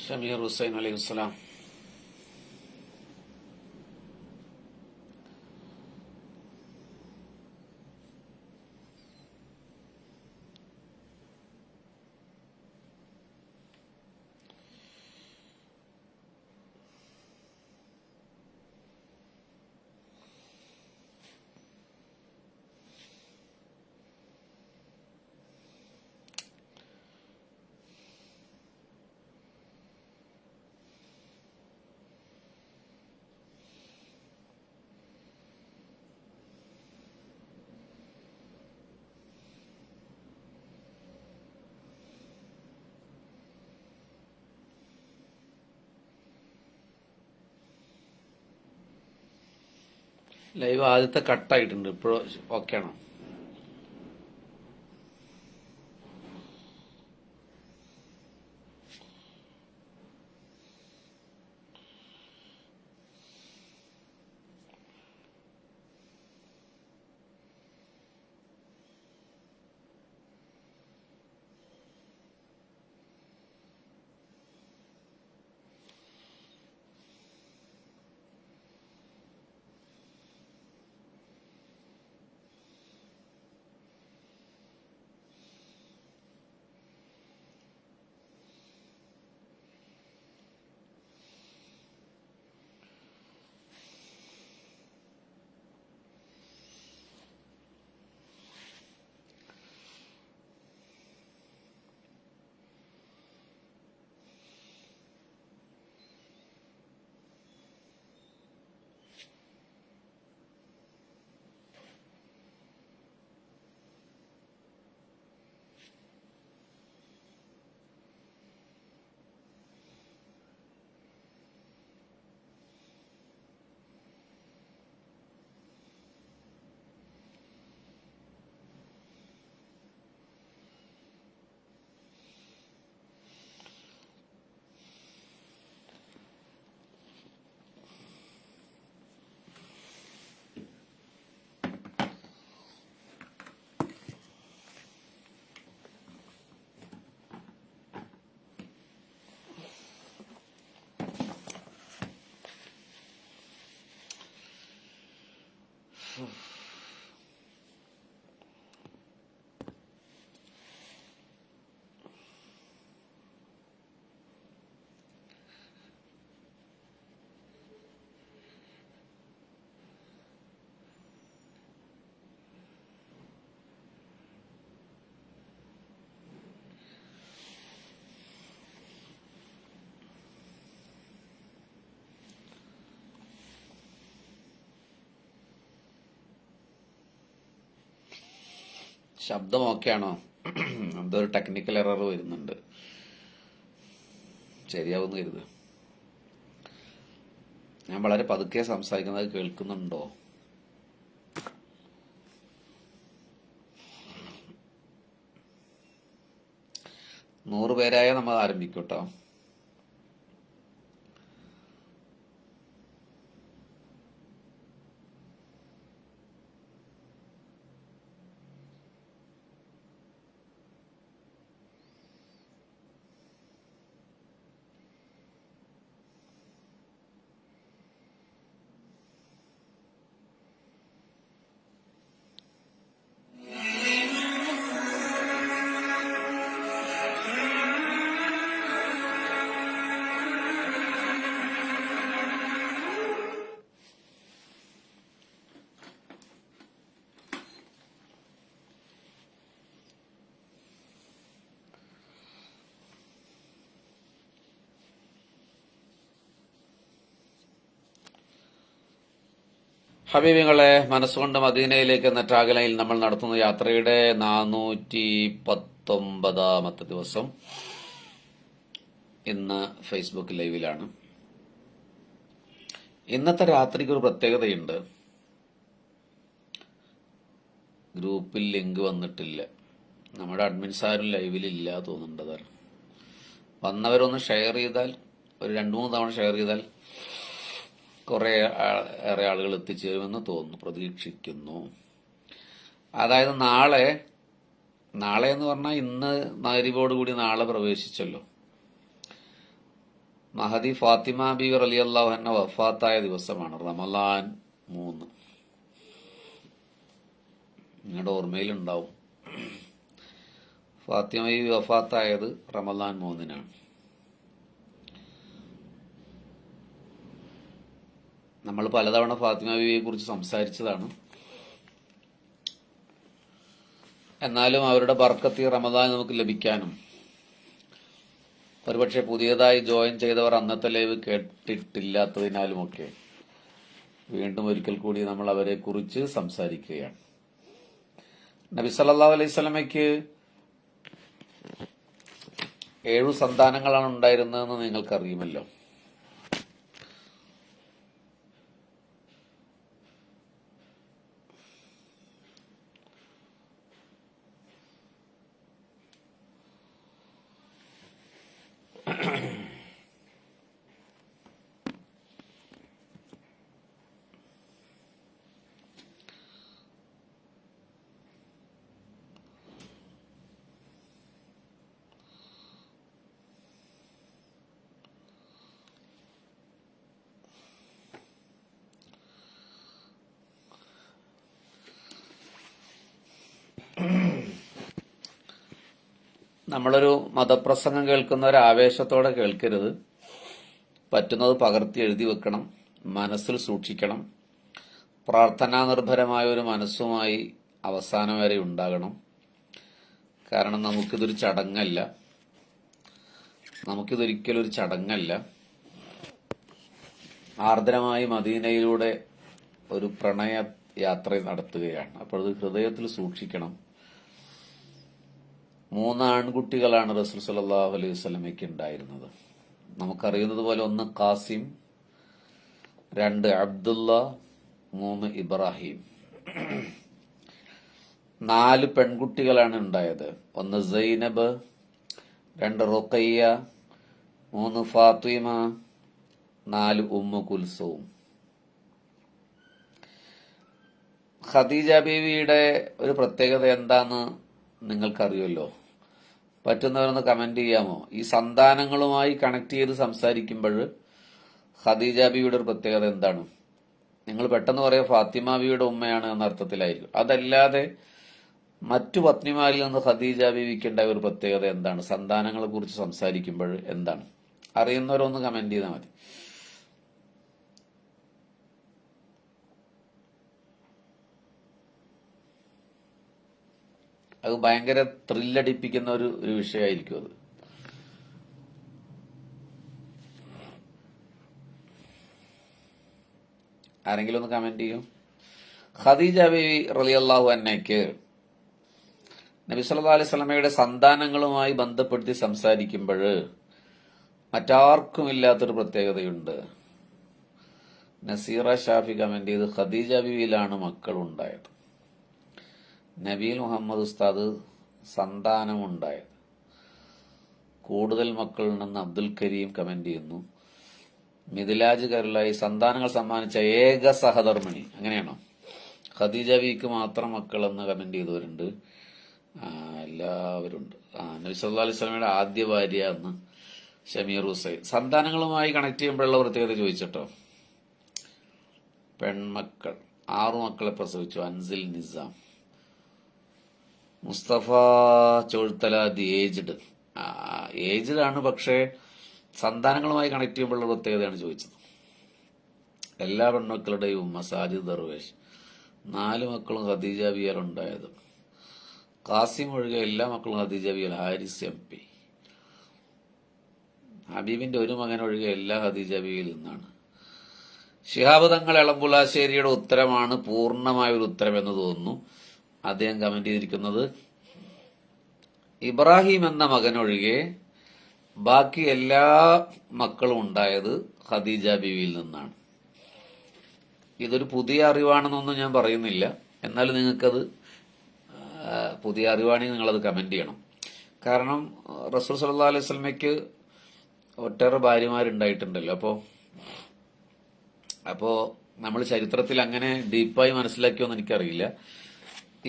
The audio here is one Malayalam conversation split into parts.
ഷമീർ ഹുസൈൻ അലൈഹിസ്സലാം. ലൈവ് ആദ്യത്തെ കട്ടായിട്ടുണ്ട്. ഇപ്പോഴും ഓക്കെ ആണോ? ശബ്ദം ഓക്കെ ആണോ? എന്തോ ഒരു ടെക്നിക്കൽ എറർ വരുന്നുണ്ട്. ശരിയാവുന്നു കരുത്. ഞാൻ വളരെ പതുക്കെ സംസാരിക്കുന്നത് കേൾക്കുന്നുണ്ടോ? 100 പേരായ നമ്മൾ ആരംഭിക്കും കേട്ടോ. ഹബീബിങ്ങളെ, മനസ്സുകൊണ്ട് മദീനയിലേക്ക് എന്ന ടാഗ്ലൈനിൽ നമ്മൾ നടത്തുന്ന യാത്രയുടെ 419 ദിവസം. ഇന്ന് ഫേസ്ബുക്ക് ലൈവിലാണ്. ഇന്നത്തെ രാത്രിക്ക് ഒരു പ്രത്യേകതയുണ്ട്. ഗ്രൂപ്പിൽ ലിങ്ക് വന്നിട്ടില്ല. നമ്മുടെ അഡ്മിൻസ് ആരും ലൈവിലില്ല തോന്നുന്നുണ്ട്. വന്നവരൊന്ന് ഷെയർ ചെയ്താൽ, ഒരു 2-3 തവണ ഷെയർ ചെയ്താൽ കുറെ ഏറെ ആളുകൾ എത്തിച്ചേരുമെന്ന് തോന്നുന്നു, പ്രതീക്ഷിക്കുന്നു. അതായത് നാളെ എന്ന് പറഞ്ഞാൽ ഇന്ന് മഗ്‌രിബോട് കൂടി നാളെ പ്രവേശിച്ചല്ലോ. മഹദി ഫാത്തിമ ബീവി റളിയല്ലാഹു അൻഹ വഫാത്തായ ദിവസമാണ് റമളാൻ 3. നിങ്ങളുടെ ഓർമ്മയിലുണ്ടാവും, ഫാത്തിമ ബീവി വഫാത്തായത് റമളാൻ 3-നാണ്. നമ്മൾ പലതവണ ഫാത്തിമ ബീവിയെ കുറിച്ച് സംസാരിച്ചതാണ്. എന്നാലും അവരുടെ ബർക്കത്ത് ഈ റമദാൻ നമുക്ക് ലഭിക്കാനും, ഒരുപക്ഷെ പുതിയതായി ജോയിൻ ചെയ്തവർ അന്നത്തെ ലൈവ് കേട്ടിട്ടില്ലാത്തതിനാലുമൊക്കെ വീണ്ടും ഒരിക്കൽ കൂടി നമ്മൾ അവരെ കുറിച്ച് സംസാരിക്കുകയാണ്. നബി സല്ലല്ലാഹു അലൈഹി വസല്ലമയ്ക്ക് 7 സന്താനങ്ങളാണ് ഉണ്ടായിരുന്നതെന്ന് നിങ്ങൾക്കറിയുമല്ലോ. നമ്മളൊരു മതപ്രസംഗം കേൾക്കുന്ന ഒരു ആവേശത്തോടെ കേൾക്കരുത്. പറ്റുന്നത് പകർത്തി എഴുതി വെക്കണം, മനസ്സിൽ സൂക്ഷിക്കണം. പ്രാർത്ഥനാ നിർഭരമായ ഒരു മനസ്സുമായി അവസാനം വരെ ഉണ്ടാകണം. കാരണം നമുക്കിതൊരു ചടങ്ങല്ല, നമുക്കിതൊരിക്കലും ഒരു ചടങ്ങല്ല. ആർദ്രമായി മദീനയിലൂടെ ഒരു പ്രണയ യാത്ര നടത്തുകയാണ്. അപ്പോൾ അത് ഹൃദയത്തിൽ സൂക്ഷിക്കണം. 3 ആൺകുട്ടികളാണ് റസൂൽ സല്ലല്ലാഹു അലൈഹി വസല്ലമയ്ക്ക് ഉണ്ടായിരുന്നത്. നമുക്കറിയുന്നത് പോലെ 1 ഖാസിം, 2 അബ്ദുള്ള, 3 ഇബ്രാഹിം. 4 പെൺകുട്ടികളാണ് ഉണ്ടായത്. 1 സൈനബ്, 2 റുഖയ്യ, 3 ഫാത്തിമ, 4 ഉമ്മു കുൽസൂം. ഖദീജ ബീവിയുടെ ഒരു പ്രത്യേകത എന്താന്ന് നിങ്ങൾക്കറിയുമല്ലോ. പറ്റുന്നവരൊന്ന് കമന്റ് ചെയ്യാമോ? ഈ സന്താനങ്ങളുമായി കണക്ട് ചെയ്ത് സംസാരിക്കുമ്പോൾ ഖദീജ ബീവിയുടെ ഒരു പ്രത്യേകത എന്താണ്? നിങ്ങൾ പെട്ടെന്ന് പറയാം ഫാത്തിമ ബീവിയുടെ ഉമ്മയാണ് എന്ന അർത്ഥത്തിലായിരിക്കും. അതല്ലാതെ മറ്റു പത്നിമാരിൽ നിന്ന് ഖദീജ ബീവിക്കുണ്ടായ ഒരു പ്രത്യേകത എന്താണ്? സന്താനങ്ങളെ കുറിച്ച് സംസാരിക്കുമ്പോൾ എന്താണ്? അറിയുന്നവരൊന്ന് കമന്റ് ചെയ്താൽ മതി. അത് ഭയങ്കര ത്രില്ലടിപ്പിക്കുന്ന ഒരു വിഷയമായിരിക്കും അത്. ആരെങ്കിലും ഒന്ന് കമന്റ് ചെയ്യും. ഖദീജ ബീവി റളിയല്ലാഹു അൻഹയ്ക്ക് നബി സല്ലല്ലാഹു അലൈഹി വസല്ലമയുടെ സന്താനങ്ങളുമായി ബന്ധപ്പെടുത്തി സംസാരിക്കുമ്പോൾ മറ്റാർക്കും ഇല്ലാത്തൊരു പ്രത്യേകതയുണ്ട്. നസീറ ഷാഫി കമന്റ് ചെയ്ത് ഖദീജ ബീവിയിലാണ് മക്കൾ ഉണ്ടായത്. നബീൽ മുഹമ്മദ് ഉസ്താദ് സന്താനമുണ്ടായത്. കൂടുതൽ മക്കളിൽ നിന്ന് അബ്ദുൽ കരീം കമന്റ് ചെയ്യുന്നു. മിഥിലാജ് കരുളായി സന്താനങ്ങൾ സമ്മാനിച്ച ഏക സഹധർമ്മിണി. അങ്ങനെയാണോ? ഖദീജ ബീവിക്ക് മാത്രം മക്കളെന്ന് കമന്റ് ചെയ്തവരുണ്ട്. എല്ലാവരും ഉണ്ട്. നബി സല്ലല്ലാഹു അലൈഹി വസല്ലമയുടെ ആദ്യ ഭാര്യ എന്ന് ഷമീർ ഹുസൈൻ. സന്താനങ്ങളുമായി കണക്ട് ചെയ്യുമ്പോഴുള്ള പ്രത്യേകത ചോദിച്ചിട്ടോ. പെൺമക്കൾ 6 മക്കളെ പ്രസവിച്ചു. അൻസിൽ നിസാം, മുസ്തഫ ചോഴ്ത്തലാദി ഏജ്ഡ് ആണ്, പക്ഷേ സന്താനങ്ങളുമായി കണക്ട് ചെയ്യുമ്പോഴുള്ള പ്രത്യേകതയാണ് ചോദിച്ചത്. എല്ലാ പെൺമക്കളുടെയും ഉമ്മ സാജിദ് ദർവേഷ്. 4 മക്കളും ഖദീജ ബീവിയാൽ ഉണ്ടായത്. ഖാസിം ഒഴികെ എല്ലാ മക്കളും ഖദീജ ബീവിയാൽ. ഹാരിസ് MP. ഹബീബിന്റെ ഒരു മകൻ ഒഴികെ എല്ലാ ഖദീജ ബീവിയിൽ നിന്നാണ്. ശിഹാബ് തങ്ങൾ എളമ്പുളാശ്ശേരിയുടെ ഉത്തരമാണ് പൂർണ്ണമായ ഒരു ഉത്തരമെന്ന് തോന്നുന്നു. അദ്ദേഹം കമന്റ് ചെയ്തിരിക്കുന്നത് ഇബ്രാഹിം എന്ന മകനൊഴികെ ബാക്കി എല്ലാ മക്കളും ഉണ്ടായത് ഖദീജ ബീവിയിൽ നിന്നാണ്. ഇതൊരു പുതിയ അറിവാണെന്നൊന്നും ഞാൻ പറയുന്നില്ല. എന്നാലും നിങ്ങൾക്കത് പുതിയ അറിവാണെങ്കിൽ നിങ്ങളത് കമന്റ് ചെയ്യണം. കാരണം റസൂൽ സല്ലല്ലാഹു അലൈഹി വസല്ലമയ്ക്ക് ഒട്ടേറെ ഭാര്യമാരുണ്ടായിട്ടുണ്ടല്ലോ. അപ്പോ നമ്മൾ ചരിത്രത്തിൽ അങ്ങനെ ഡീപ്പായി മനസ്സിലാക്കിയോന്ന് എനിക്കറിയില്ല.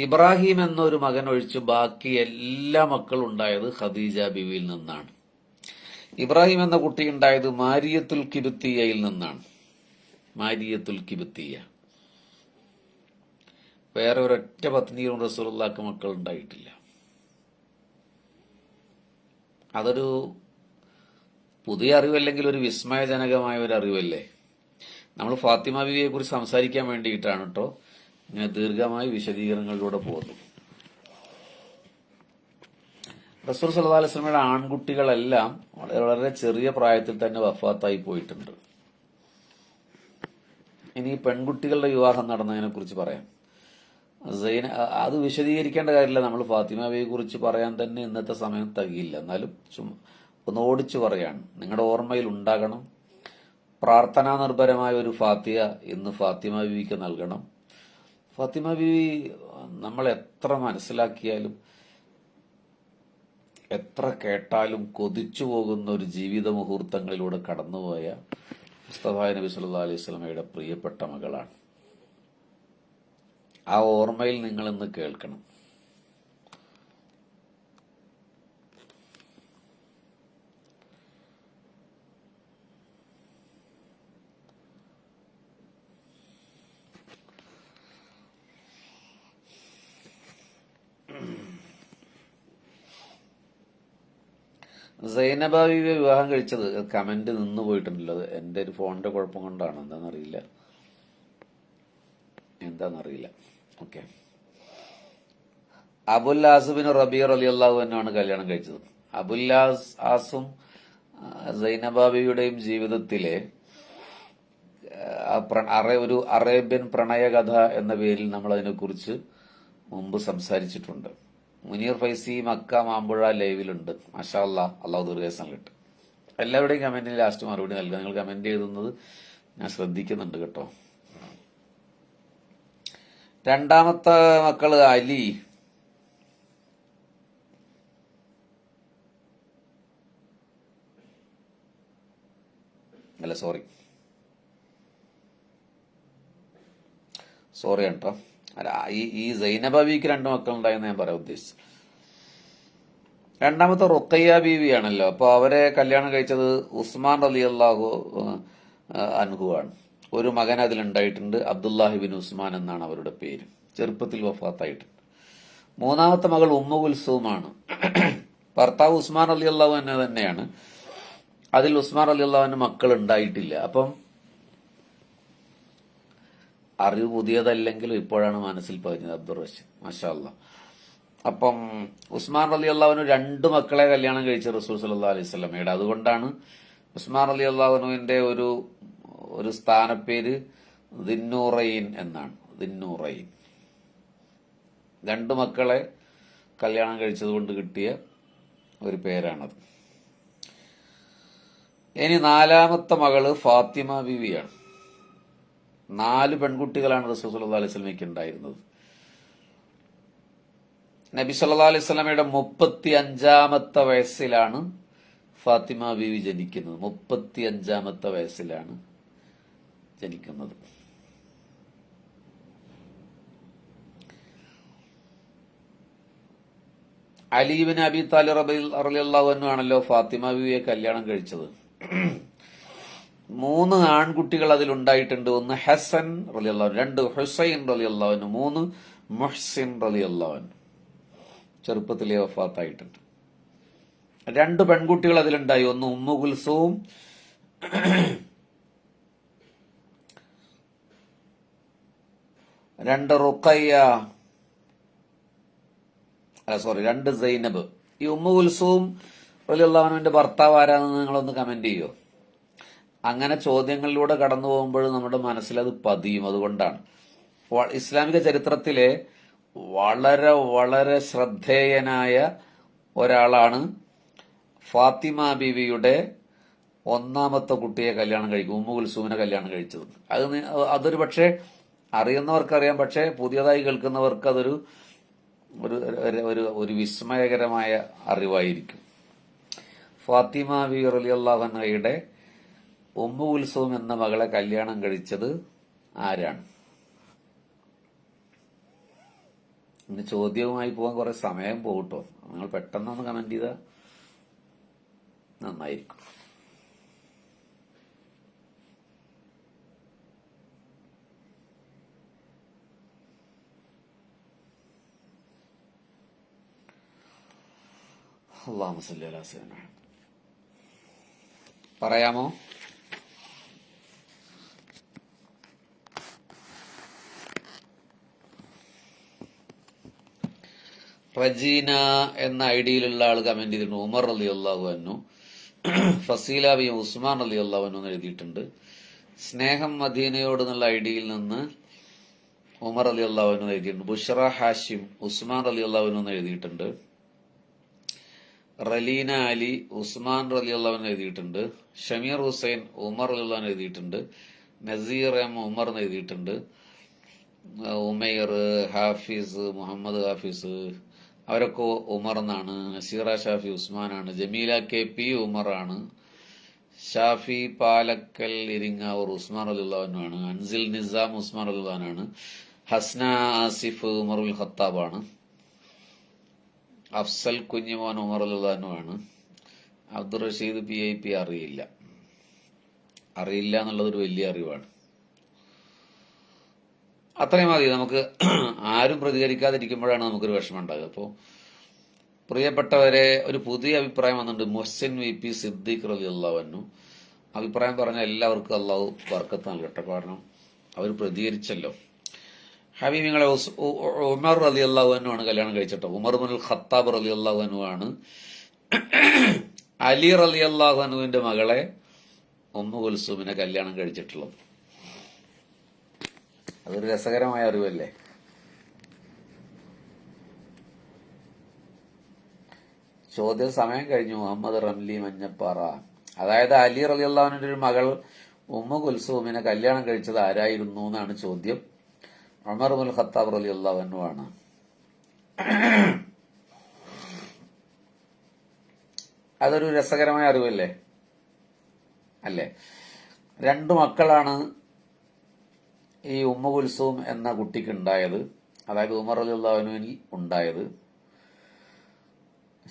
ഇബ്രാഹിം എന്നൊരു മകൻ ഒഴിച്ച് ബാക്കി എല്ലാ മക്കളും ഉണ്ടായത് ഖദീജ ബീവിയിൽ നിന്നാണ്. ഇബ്രാഹിം എന്ന കുട്ടി ഉണ്ടായത് മാരിയത്തുൽ കിബിത്തിയയിൽ നിന്നാണ്. മാരിയത്തുൽ കിബിത്തിയ. വേറെ ഒരൊറ്റ പത്നിയും റസൂലുള്ളാഹിക്ക് മക്കൾ ഉണ്ടായിട്ടില്ല. അതൊരു പുതിയ അറിവല്ലെങ്കിൽ ഒരു വിസ്മയജനകമായ ഒരു അറിവല്ലേ. നമ്മൾ ഫാത്തിമ ബീവിയെ കുറിച്ച് സംസാരിക്കാൻ വേണ്ടിയിട്ടാണ് കേട്ടോ ഇങ്ങനെ ദീർഘമായി വിശദീകരണങ്ങളിലൂടെ പോകുന്നു. റസൂൽ സല്ലല്ലാഹു അലൈഹി വസല്ലമയുടെ ആൺകുട്ടികളെല്ലാം വളരെ ചെറിയ പ്രായത്തിൽ തന്നെ വഫാത്തായി പോയിട്ടുണ്ട്. ഇനി പെൺകുട്ടികളുടെ വിവാഹം നടന്നതിനെ കുറിച്ച് പറയാം. അത് വിശദീകരിക്കേണ്ട കാര്യമില്ല. നമ്മൾ ഫാത്തിമ ബീവിയെ കുറിച്ച് പറയാൻ തന്നെ ഇന്നത്തെ സമയം തികയില്ല. എന്നാലും ഒന്ന് ഓടിച്ചു പറയാണ്, നിങ്ങളുടെ ഓർമ്മയിൽ ഉണ്ടാകണം. പ്രാർത്ഥനാ നിർഭരമായ ഒരു ഫാത്തിഹ ഇന്ന് ഫാത്തിമ ബീവിക്ക് നൽകണം. ഫാത്തിമ ബീവി നമ്മൾ എത്ര മനസ്സിലാക്കിയാലും എത്ര കേട്ടാലും കൊതിച്ചു പോകുന്ന ഒരു ജീവിത മുഹൂർത്തങ്ങളിലൂടെ കടന്നുപോയ മുസ്തഫ നബി സല്ലല്ലാഹു അലൈഹി വസല്ലമയുടെ പ്രിയപ്പെട്ട മകളാണ്. ആ ഓർമ്മയിൽ നിങ്ങൾ ഇന്ന് കേൾക്കണം. സൈനബ ബീവിയെ വിവാഹം കഴിച്ചത് കമന്റ് നിന്ന് പോയിട്ടുണ്ടല്ലോ. അത് എൻ്റെ ഒരു ഫോണിന്റെ കുഴപ്പം കൊണ്ടാണ്, എന്താണെന്നറിയില്ല. ഓക്കെ. അബുൽ ആസുബിൻ റബീ റളിയല്ലാഹു അൻഹുവാണ് കല്യാണം കഴിച്ചത്. അബുൽ ആസും സൈനബ ബീവിയുടെയും ജീവിതത്തിലെ ഒരു അറേബ്യൻ പ്രണയകഥ എന്ന പേരിൽ നമ്മൾ അതിനെക്കുറിച്ച് മുമ്പ് സംസാരിച്ചിട്ടുണ്ട്. മുനീർ ഫൈസി മക്ക മാമ്പുഴ ലൈവിലുണ്ട്. മാഷാ അല്ലാഹ്, അള്ളാഹു ദീർഘായുസ്സ് നൽകട്ടെ. എല്ലാവരുടെയും കമന്റിന് ലാസ്റ്റ് മറുപടി നൽകുക. നിങ്ങൾ കമന്റ് എഴുതുന്നത് ഞാൻ ശ്രദ്ധിക്കുന്നുണ്ട് കേട്ടോ. രണ്ടാമത്തെ മക്കള് അലി. അല്ല സോറി കേട്ടോ. അല്ല, ഈ സൈനബ ബീവിക്ക് 2 മക്കളുണ്ടായെന്ന് ഞാൻ പറയാൻ ഉദ്ദേശിച്ചു. രണ്ടാമത്തെ റുഖയ്യ ബീവിയാണല്ലോ. അപ്പൊ അവരെ കല്യാണം കഴിച്ചത് ഉസ്മാൻ റളിയല്ലാഹു അൻഹു ആണ്. ഒരു മകൻ അതിലുണ്ടായിട്ടുണ്ട്. അബ്ദുല്ലാഹിബിൻ ഉസ്മാൻ എന്നാണ് അവരുടെ പേര്. ചെറുപ്പത്തിൽ വഫാത്തായിട്ടുണ്ട്. മൂന്നാമത്തെ മകൾ ഉമ്മു കുൽസൂമാണ്. ഭർത്താവ് ഉസ്മാൻ റളിയല്ലാഹു അൻഹു തന്നെയാണ്. അതിൽ ഉസ്മാൻ റളിയല്ലാഹു അൻഹു മക്കൾ ഉണ്ടായിട്ടില്ല. അപ്പം അറിവ് പുതിയതല്ലെങ്കിലും ഇപ്പോഴാണ് മനസ്സിൽ പതിഞ്ഞത്. അബ്ദുൾ റഷീദ്, മാഷാ അല്ലാഹ്. അപ്പം ഉസ്മാൻ റളിയല്ലാഹു അൻഹു 2 മക്കളെ കല്യാണം കഴിച്ച റസൂൽ സല്ലല്ലാഹു അലൈഹി വസല്ലമയുടെ. അതുകൊണ്ടാണ് ഉസ്മാൻ റളിയല്ലാഹു അൻഹുവിന്റെ ഒരു സ്ഥാനപ്പേര് ദിന്നൂറൈൻ എന്നാണ്. ദിന്നൂറൈൻ. 2 മക്കളെ കല്യാണം കഴിച്ചത് കൊണ്ട് കിട്ടിയ ഒരു പേരാണത്. ഇനി 4ാമത്തെ മകള് ഫാത്തിമ ബീവിയാണ്. 4 പെൺകുട്ടികളാണ് റസൂൽ സല്ലല്ലാഹു അലൈഹി വസല്ലമയ്ക്ക് ഉണ്ടായിരുന്നത്. നബി സല്ലല്ലാഹു അലൈഹി വസല്ലമയുടെ 35ാമത്തെ വയസ്സിലാണ് ഫാത്തിമ ബീവി ജനിക്കുന്നത്. 35ാമത്തെ വയസ്സിലാണ് ജനിക്കുന്നത്. അലി ഇബ്നു അബി താലിബ് റളിയല്ലാഹു അൻഹു ആണല്ലോ ഫാത്തിമ ബീവിയെ കല്യാണം കഴിച്ചത്. 3 ആൺകുട്ടികൾ അതിലുണ്ടായിട്ടുണ്ട്. 1 ഹസൻ റളിയല്ലാഹു അൻഹു, 2 ഹുസൈൻ റളിയല്ലാഹു അൻഹു, 3 മുഹ്സിൻ റളിയല്ലാഹു അൻഹു. ചെറുപ്പത്തിലെ വഫാത്തായിട്ടുണ്ട്. 2 പെൺകുട്ടികൾ അതിലുണ്ടായി. 1 ഉമ്മു കുൽസൂം, 2 റുഖയ്യ, 2 സൈനബ്. ഈ ഉമ്മു കുൽസൂം റളിയല്ലാഹു അൻഹുവിന്റെ ഭർത്താവ് ആരാണെന്ന് നിങ്ങളൊന്ന് കമന്റ് ചെയ്യോ? അങ്ങനെ ചോദ്യങ്ങളിലൂടെ കടന്നു പോകുമ്പോൾ നമ്മുടെ മനസ്സിലത് പതിയും. അതുകൊണ്ടാണ് ഇസ്ലാമിക ചരിത്രത്തിലെ വളരെ വളരെ ശ്രദ്ധേയനായ ഒരാളാണ് ഫാത്തിമ ബീവിയുടെ 1ാമത്തെ കുട്ടിയെ കല്യാണം കഴിക്കും, ഉമ്മു കുൽസൂമിനെ കല്യാണം കഴിച്ചത്. അതൊരു പക്ഷേ അറിയുന്നവർക്കറിയാം. പക്ഷെ പുതിയതായി കേൾക്കുന്നവർക്ക് അതൊരു ഒരു വിസ്മയകരമായ അറിവായിരിക്കും. ഫാത്തിമ ബീവി റളിയല്ലാഹു അൻഹയുടെ ഉമ്മു കുൽസൂം എന്ന മകളെ കല്യാണം കഴിച്ചത് ആരാണ്? ഇനി ചോദ്യവുമായി പോകാൻ കുറെ സമയം പോകട്ടോ. നിങ്ങൾ പെട്ടെന്നൊന്ന് കമന്റ് ചെയ്താ നന്നായിരിക്കും. അല്ലാഹുമ്മ സ്വല്ലി അലാ സയ്യിദിനാ മുഹമ്മദ്. പറയാമോ? റജീന എന്ന ഐഡിയിലുള്ള ആൾ കമന്റ് ചെയ്തിട്ടുണ്ട്. ഉമർ റളിയല്ലാഹു അൻഹു, ഫസീല ബി ഉസ്മാൻ റളിയല്ലാഹു അൻഹു എന്ന് എഴുതിയിട്ടുണ്ട്. സ്നേഹം മദീനയോട് എന്നുള്ള ഐഡിയിൽ നിന്ന് ഉമർ റളിയല്ലാഹു അൻഹു എഴുതിയിട്ടുണ്ട്. ബുഷ്റ ഹാഷിം ഉസ്മാൻ റളിയല്ലാഹു അൻഹു എന്ന് എഴുതിയിട്ടുണ്ട്. റലീന അലി ഉസ്മാൻ റളിയല്ലാഹു അൻഹു എഴുതിയിട്ടുണ്ട്. ഷമീർ ഹുസൈൻ ഉമർ റളിയല്ലാഹു അൻഹു എഴുതിയിട്ടുണ്ട്. നസീർ എം ഉമർ എന്ന് എഴുതിയിട്ടുണ്ട്. ഉമൈർ, ഹാഫിസ്, മുഹമ്മദ് ഹാഫിസ് അവരൊക്കെ ഉമർ എന്നാണ്. നസീറ ഷാഫി ഉസ്മാനാണ്. ജമീല കെ പി ഉമറാണ്. ഷാഫി പാലക്കൽ ഇരിങ്ങാവൂർ ഉസ്മാൻ റളിയല്ലാഹു അൻഹു ആണ്. അൻസിൽ നിസാം ഉസ്മാൻ റളിയല്ലാഹു അൻഹു ആണ്. ഹസ്ന ആസിഫ് ഉമറുൽ ഖത്താബാണ്. അഫ്സൽ കുഞ്ഞിമോൻ ഉമർ റളിയല്ലാഹു അൻഹു ആണ്. അബ്ദുൾ റഷീദ് PIP അറിയില്ല എന്നുള്ളതൊരു വലിയ അറിവാണ്. അത്രയും മതി. നമുക്ക് ആരും പ്രതികരിക്കാതിരിക്കുമ്പോഴാണ് നമുക്കൊരു വിഷമം ഉണ്ടാകുക. അപ്പോൾ പ്രിയപ്പെട്ടവരെ, ഒരു പുതിയ അഭിപ്രായം വന്നിട്ടുണ്ട്. മുഹ്സിൻ VP സിദ്ദീഖ് റളിയല്ലാഹു അൻഹു അഭിപ്രായം പറഞ്ഞ എല്ലാവർക്കും അള്ളാഹു ബർക്കത്ത് നൽകട്ടെ. കാരണം അവർ പ്രതികരിച്ചല്ലോ. ഹബീബിങ്ങളെ ഉമർ റളിയല്ലാഹു അൻഹു ആണ് കല്യാണം കഴിച്ചിട്ടോ. ഉമർ ഇബ്നുൽ ഖത്താബ് റളിയല്ലാഹു അൻഹു ആണ് അലി റളിയല്ലാഹു അൻഹുവിന്റെ മകളെ ഉമ്മു കുൽസൂമിനെ കല്യാണം കഴിച്ചിട്ടുള്ളത്. അതൊരു രസകരമായ അറിവല്ലേ? ചോദ്യം സമയം കഴിഞ്ഞു. മുഹമ്മദ് റംലി മഞ്ഞപ്പാറ. അതായത് അലി റളിയല്ലാഹു അൻഹുവിന്റെ ഒരു മകൾ ഉമ്മു കുൽസൂമിനെ കല്യാണം കഴിച്ചത് ആരായിരുന്നു എന്നാണ് ചോദ്യം. ഉമർ ഇബ്നുൽ ഖത്താബ് റളിയല്ലാഹു അൻഹു ആണ്. അതൊരു രസകരമായ അറിവല്ലേ? അല്ലേ? 2 മക്കളാണ് ഈ ഉമ്മു കുൽസൂം എന്ന കുട്ടിക്ക് ഉണ്ടായത്. അതായത് ഉമർ റളിയല്ലാഹു അൻഹുവിൽ ഉണ്ടായത്.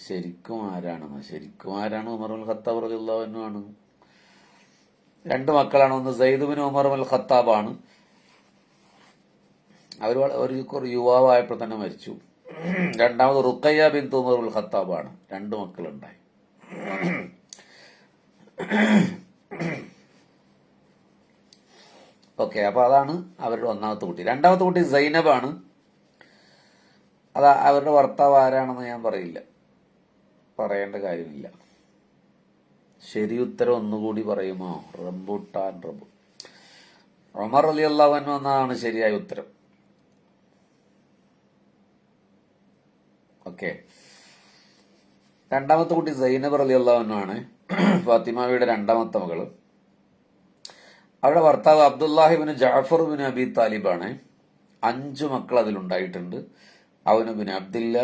ശരിക്കും ആരാണ് ഉമർ ഇബ്നുൽ ഖത്താബ് റളിയല്ലാഹു അൻഹു ആണ്. 2 മക്കളാണ്. ഒന്ന് സയ്യിദ് ഇബ്നു ഉമർ ഇബ്നുൽ ഖത്താബ് ആണ്. അവർ ഒരു യുവാവായപ്പോൾ തന്നെ മരിച്ചു. രണ്ടാമത് റുഖയ്യ ബിൻത് ഉമർ ഇബ്നുൽ ഖത്താബ് ആണ്. 2 മക്കളുണ്ടായി. ഓക്കെ, അപ്പൊ അതാണ് അവരുടെ ഒന്നാമത്തെ കുട്ടി. രണ്ടാമത്തെ കുട്ടി സൈനബാണ്. അത് അവരുടെ ഭർത്താവ് ആരാണെന്ന് ഞാൻ പറയേണ്ട കാര്യമില്ല. ശരി ഉത്തരം ഒന്നുകൂടി പറയുമോ? റംബുട്ടാൻ ഉമർ റളിയല്ലാഹു അൻഹു എന്നതാണ് ശരിയായ ഉത്തരം. ഓക്കെ, രണ്ടാമത്തെ കുട്ടി സൈനബ് റളിയല്ലാഹു അൻഹു ആണ്. ഫാത്തിമാവിയുടെ രണ്ടാമത്തെ മകള്. അവരുടെ ഭർത്താവ് അബ്ദുല്ലാഹിബിന് ജഅഫർ ബിൻ അബി താലിബാണ്. 5 മക്കൾ അതിലുണ്ടായിട്ടുണ്ട്. അവന് bin Abdullah,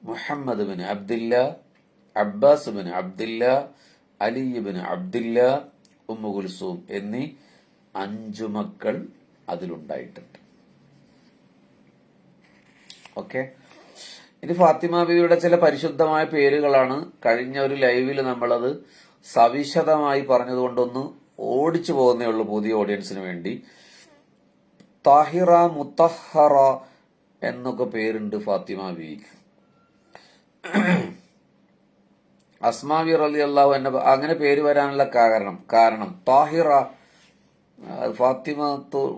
Muhammad bin Abdullah, Abbas bin Abdullah, Ali bin Abdullah, Ummu Kulsum എന്നീ 5 മക്കൾ അതിലുണ്ടായിട്ടുണ്ട്. ഓക്കെ, ഇത് ഫാത്തിമ ബീവിയുടെ ചില പരിശുദ്ധമായ പേരുകളാണ്. കഴിഞ്ഞ ഒരു ലൈവിൽ നമ്മളത് സവിശദമായി പറഞ്ഞതുകൊണ്ടൊന്ന് ഓടിച്ചു പോകുന്നേ ഉള്ളൂ പുതിയ ഓഡിയൻസിന് വേണ്ടി. താഹിറ, മുത്തഹറ എന്നൊക്കെ പേരുണ്ട് ഫാത്തിമ ബീവിക്ക്. അസ്മാവി റളിയല്ലാഹു അൻഹ അങ്ങനെ പേര് വരാനുള്ള കാരണം താഹിറ, ഫാത്തിമ,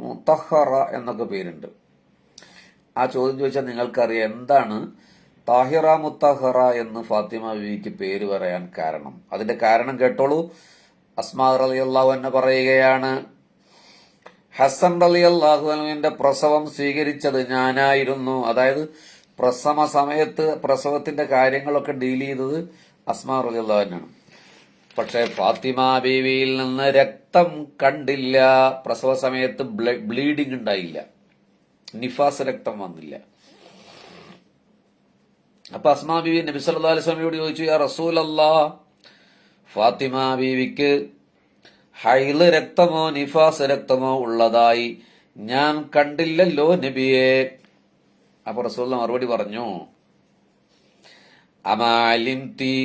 മുത്തഹറ എന്നൊക്കെ പേരുണ്ട്. ആ ചോദ്യം ചോദിച്ചാൽ നിങ്ങൾക്കറിയാം എന്താണ് താഹിറ മുത്തഹറ എന്ന് ഫാത്തിമ ബീവിക്ക് പേര് പറയാൻ കാരണം. അതിന്റെ കാരണം കേട്ടോളൂ. അസ്മാ റളിയല്ലാഹു അൻഹ പറയുകയാണ്, ഹസൻ റളിയല്ലാഹു അൻഹുവിന്റെ പ്രസവം സ്വീകരിച്ചത് ഞാനായിരുന്നു. അതായത് പ്രസവ സമയത്ത് പ്രസവത്തിന്റെ കാര്യങ്ങളൊക്കെ ഡീൽ ചെയ്തത് അസ്മാ റളിയല്ലാഹു അൻഹയാണ്. പക്ഷെ ഫാത്തിമ ബീവിയിൽ നിന്ന് രക്തം കണ്ടില്ല. പ്രസവ സമയത്ത് ബ്ലീഡിംഗ് ഉണ്ടായില്ല, നിഫാസ് രക്തം വന്നില്ല. അപ്പൊ അസ്മാ ബീവി നബി സല്ലല്ലാഹു അലൈഹി വസല്ലമയോട് ചോദിച്ചു, യാ റസൂലല്ലാഹ്, ഫാത്തിമ ബീവിക്ക് ഹൈള് രക്തമോ നിഫാസ് രക്തമോ ഉള്ളതായി ഞാൻ കണ്ടില്ലല്ലോ നബിയെ. അപ്പൊ റസൂലുള്ളാഹി മറുപടി പറഞ്ഞു, അമാലിംതി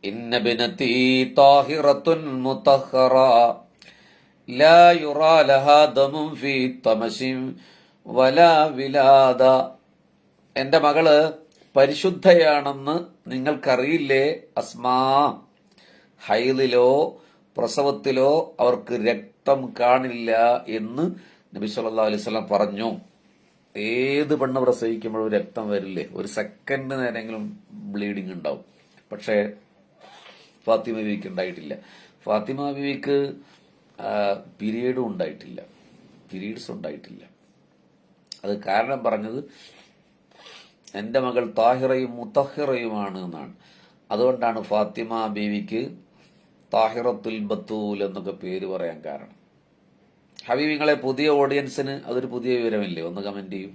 ഇന്ന ബിനതി താഹിറത്തുൻ മുതഹറ ലാ യുറാ ലഹാ ദമുൻ ഫീ തമശിൻ വലാ വിലാദ. എന്റെ മകള് പരിശുദ്ധയാണെന്ന് നിങ്ങൾക്കറിയില്ലേ അസ്മാ? ഹൈദിലോ പ്രസവത്തിലോ അവർക്ക് രക്തം കാണില്ല എന്ന് നബി സല്ലല്ലാഹു അലൈഹി വസല്ലം പറഞ്ഞു. ഏത് പെണ്ണ് പ്രസവിക്കുമ്പോഴും രക്തം വരില്ലേ? ഒരു സെക്കൻഡ് നേരെങ്കിലും ബ്ലീഡിങ് ഉണ്ടാവും. പക്ഷേ ഫാത്തിമ ബീവിക്ക് ഉണ്ടായിട്ടില്ല. ഫാത്തിമ ബീവിക്ക് പീരീഡും ഉണ്ടായിട്ടില്ല, പീരീഡ്സ് ഉണ്ടായിട്ടില്ല. അത് കാരണം പറഞ്ഞത് എൻ്റെ മകൾ താഹിറയും മുത്തഹിറയുമാണ് എന്നാണ്. അതുകൊണ്ടാണ് ഫാത്തിമ ബീവിക്ക് താഹിറത്തുൽ ബത്തൂൽ എന്നൊക്കെ പേര് പറയാൻ കാരണം. ഹബീബിങ്ങളെ, പുതിയ ഓഡിയൻസിന് അതൊരു പുതിയ വിവരമില്ലേ? ഒന്ന് കമന്റ് ചെയ്യും.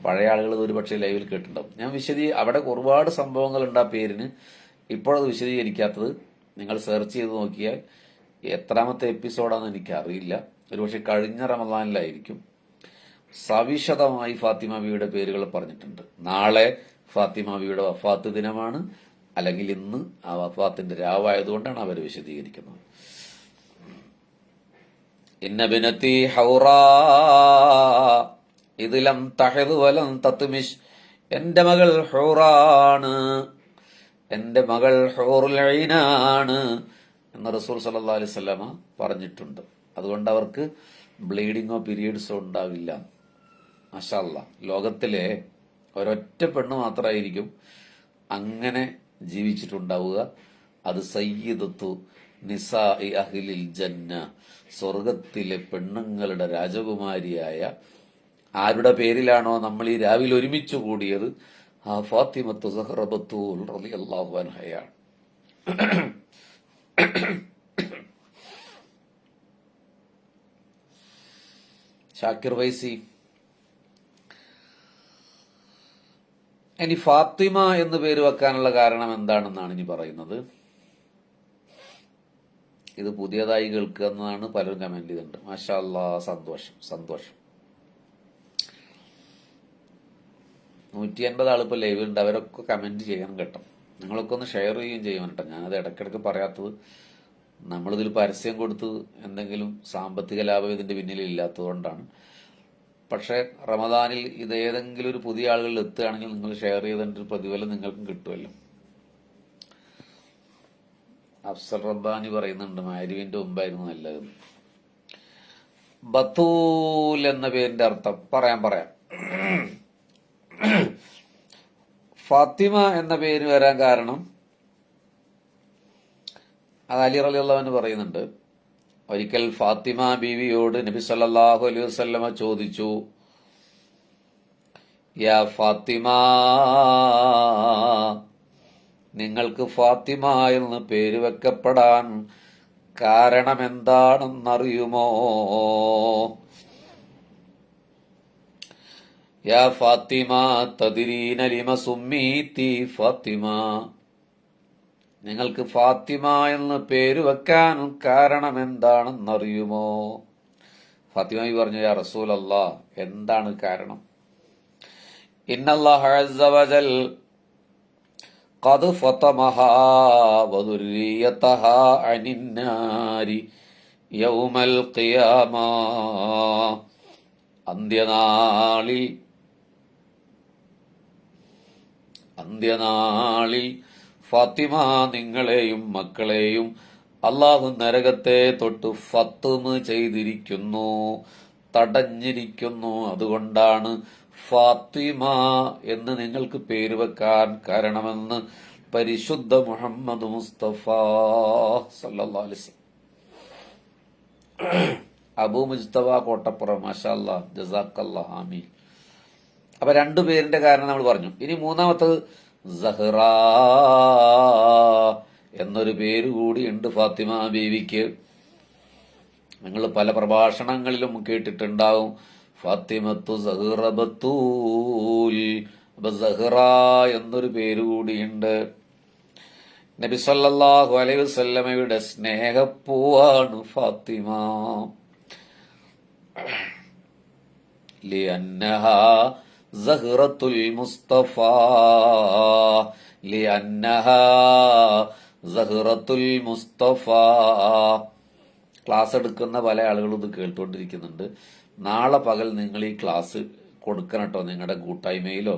പഴയ ആളുകൾ ഒരു പക്ഷേ ലൈവിൽ കേട്ടിട്ടുണ്ടാവും. ഞാൻ അവിടെ ഒരുപാട് സംഭവങ്ങളുണ്ട് ആ പേരിന്. ഇപ്പോഴത് വിശദീകരിക്കാത്തത് നിങ്ങൾ സെർച്ച് ചെയ്ത് നോക്കിയാൽ എത്രാമത്തെ എപ്പിസോഡാണെന്ന് എനിക്കറിയില്ല. ഒരുപക്ഷെ കഴിഞ്ഞ റമദാനിലായിരിക്കും. സവിശദമായി ഫാത്തിമ ബീവിയുടെ പേരുകൾ പറഞ്ഞിട്ടുണ്ട്. നാളെ ഫാത്തിമ ബീവിയുടെ വഫാത്ത് ദിനമാണ്, അല്ലെങ്കിൽ ഇന്ന് ആ വഫാത്തിന്റെ രാവായതുകൊണ്ടാണ് അവർ വിശദീകരിക്കുന്നത്. ഇന്ന ബിനതി ഹൗറാ ഇതിലം തഹദ് വലം തത്മിഷ്. എന്റെ മകൾ ഹൗറാണ്, എന്റെ മകൾ ഹൂറുൽ ഐനാണ് എന്ന് റസൂൽ സല്ലല്ലാഹു അലൈഹി വസല്ലമ പറഞ്ഞിട്ടുണ്ട്. അതുകൊണ്ട് അവർക്ക് ബ്ലീഡിങ്ങോ പീരിയഡ്സോ ഉണ്ടാവില്ല. മാഷാ അല്ലാഹ്. ലോകത്തിലെ ഒരൊറ്റ പെണ്ണ് മാത്രമായിരിക്കും അങ്ങനെ ജീവിച്ചിട്ടുണ്ടാവുക. അത് സയ്യിദത്തു നിസാഇ അഹ്ലിൽ ജന്ന, സ്വർഗത്തിലെ പെണ്ണുങ്ങളുടെ രാജകുമാരിയായ ആരുടെ പേരിലാണോ നമ്മൾ ഈ രാവിലെ ഒരുമിച്ച് കൂടിയത്, ആ ഫാത്തിമത്തു സഹ്റ ബത്തൂൽ റളിയല്ലാഹു അൻഹയാണ്. ഷാക്കിർ വൈസി, ഇനി ഫാത്തിമ എന്ന് പേര് വെക്കാനുള്ള കാരണം എന്താണെന്നാണ് ഇനി പറയുന്നത്. ഇത് പുതിയതായി കേൾക്കുക എന്നതാണ് പലരും കമന്റ് ചെയ്തിട്ടുണ്ട്. മാഷാ അല്ലാഹ്, സന്തോഷം സന്തോഷം. 150 ആളിപ്പോൾ ലൈവിലുണ്ട്. അവരൊക്കെ കമന്റ് ചെയ്യണം കേട്ടോ. നിങ്ങളൊക്കെ ഒന്ന് ഷെയർ ചെയ്യുകയും ചെയ്യണം കേട്ടോ. ഞാനത് ഇടയ്ക്കിടയ്ക്ക് പറയാത്തത് നമ്മളിതിൽ പരസ്യം കൊടുത്ത് എന്തെങ്കിലും സാമ്പത്തിക ലാഭം ഇതിന്റെ പിന്നിൽ ഇല്ലാത്തതുകൊണ്ടാണ്. പക്ഷെ റമദാനിൽ ഇത് ഏതെങ്കിലും ഒരു പുതിയ ആളുകളിൽ എത്തുകയാണെങ്കിൽ നിങ്ങൾ ഷെയർ ചെയ്തതിന്റെ ഒരു പ്രതിഫലം നിങ്ങൾക്കും കിട്ടുമല്ലോ. അഫ്സൽ റബ്ബാനി പറയുന്നുണ്ട് മാരിവിന്റെ മുമ്പായിരുന്നു നല്ലതെന്ന്. ബത്തൂൽ എന്ന പേരിന്റെ അർത്ഥം പറയാം. ഫാത്തിമ എന്ന പേര് വരാൻ കാരണം അത് അലി റളിയല്ലാഹു അൻഹു പറയുന്നുണ്ട്. ഒരിക്കൽ ഫാത്തിമ ബീവിയോട് നബി സല്ലല്ലാഹു അലൈഹി വസല്ലമ ചോദിച്ചു, യാ ഫാത്തിമ, നിങ്ങൾക്ക് ഫാത്തിമ എന്ന് പേര് വെക്കപ്പെടാൻ കാരണം എന്താണെന്നറിയുമോ? യാ ഫാത്തിമ തദ്രീന ലിമ സുമ്മീതി ഫാത്തിമ, നിങ്ങൾക്ക് ഫാത്തിമ എന്ന് പേര് വെക്കാൻ കാരണം എന്താണെന്നറിയുമോ? ഫാത്തിമ പറഞ്ഞു, യാ റസൂലല്ലാഹ്, എന്താണ് കാരണം? ഇന്നല്ലാഹ അസ്സ വജൽ ഖദ് ഫതമഹാ വദുരിയതഹാ അനിന്നാരി യൗമൽ ഖിയാമ. അന്ത്യനാളിൽ ഫാത്തിമ നിങ്ങളെയും മക്കളെയും അള്ളാഹു നരകത്തെ തൊട്ട് ഫത്തുമ് ചെയ്തിരിക്കുന്നു, തടഞ്ഞിരിക്കുന്നു. അതുകൊണ്ടാണ് ഫാത്തിമ എന്ന് നിങ്ങൾക്ക് പേര് വെക്കാൻ കാരണമെന്ന് പരിശുദ്ധ മുഹമ്മദ് മുസ്തഫ സല്ലല്ലാഹു അലൈഹി വസല്ലം. അബൂ മുസ്തഫ കോട്ടപ്പുറം, മാഷാ അല്ലാഹ്, ജസാക്കല്ലാഹ്, ആമീൻ. അപ്പൊ രണ്ടു പേരിന്റെ കാരണം നമ്മൾ പറഞ്ഞു. ഇനി മൂന്നാമത്തത് സഹ്റ എന്നൊരു പേര് കൂടിയുണ്ട് ഫാത്തിമ ബീവിക്ക്. നിങ്ങൾ പല പ്രഭാഷണങ്ങളിലും കേട്ടിട്ടുണ്ടാവും, ഫാത്തിമത്തു സഹ്റ ബത്തൂൽ. അപ്പൊ സഹ്റ എന്നൊരു പേര് കൂടിയുണ്ട്. നബി സല്ലല്ലാഹു അലൈഹി വസല്ലമയുടെ സ്നേഹപ്പൂവാണ് ഫാത്തിമ. ലിഅന്നഹാ സഹ്റത്തുൽ മുസ്തഫ ലിഅന്നഹാ സഹ്റത്തുൽ മുസ്തഫ. ക്ലാസ് എടുക്കുന്ന പല ആളുകളും ഇത് കേട്ടുകൊണ്ടിരിക്കുന്നുണ്ട്. നാളെ പകൽ നിങ്ങൾ ഈ ക്ലാസ് കൊടുക്കണം കേട്ടോ. നിങ്ങളുടെ കൂട്ടായ്മയിലോ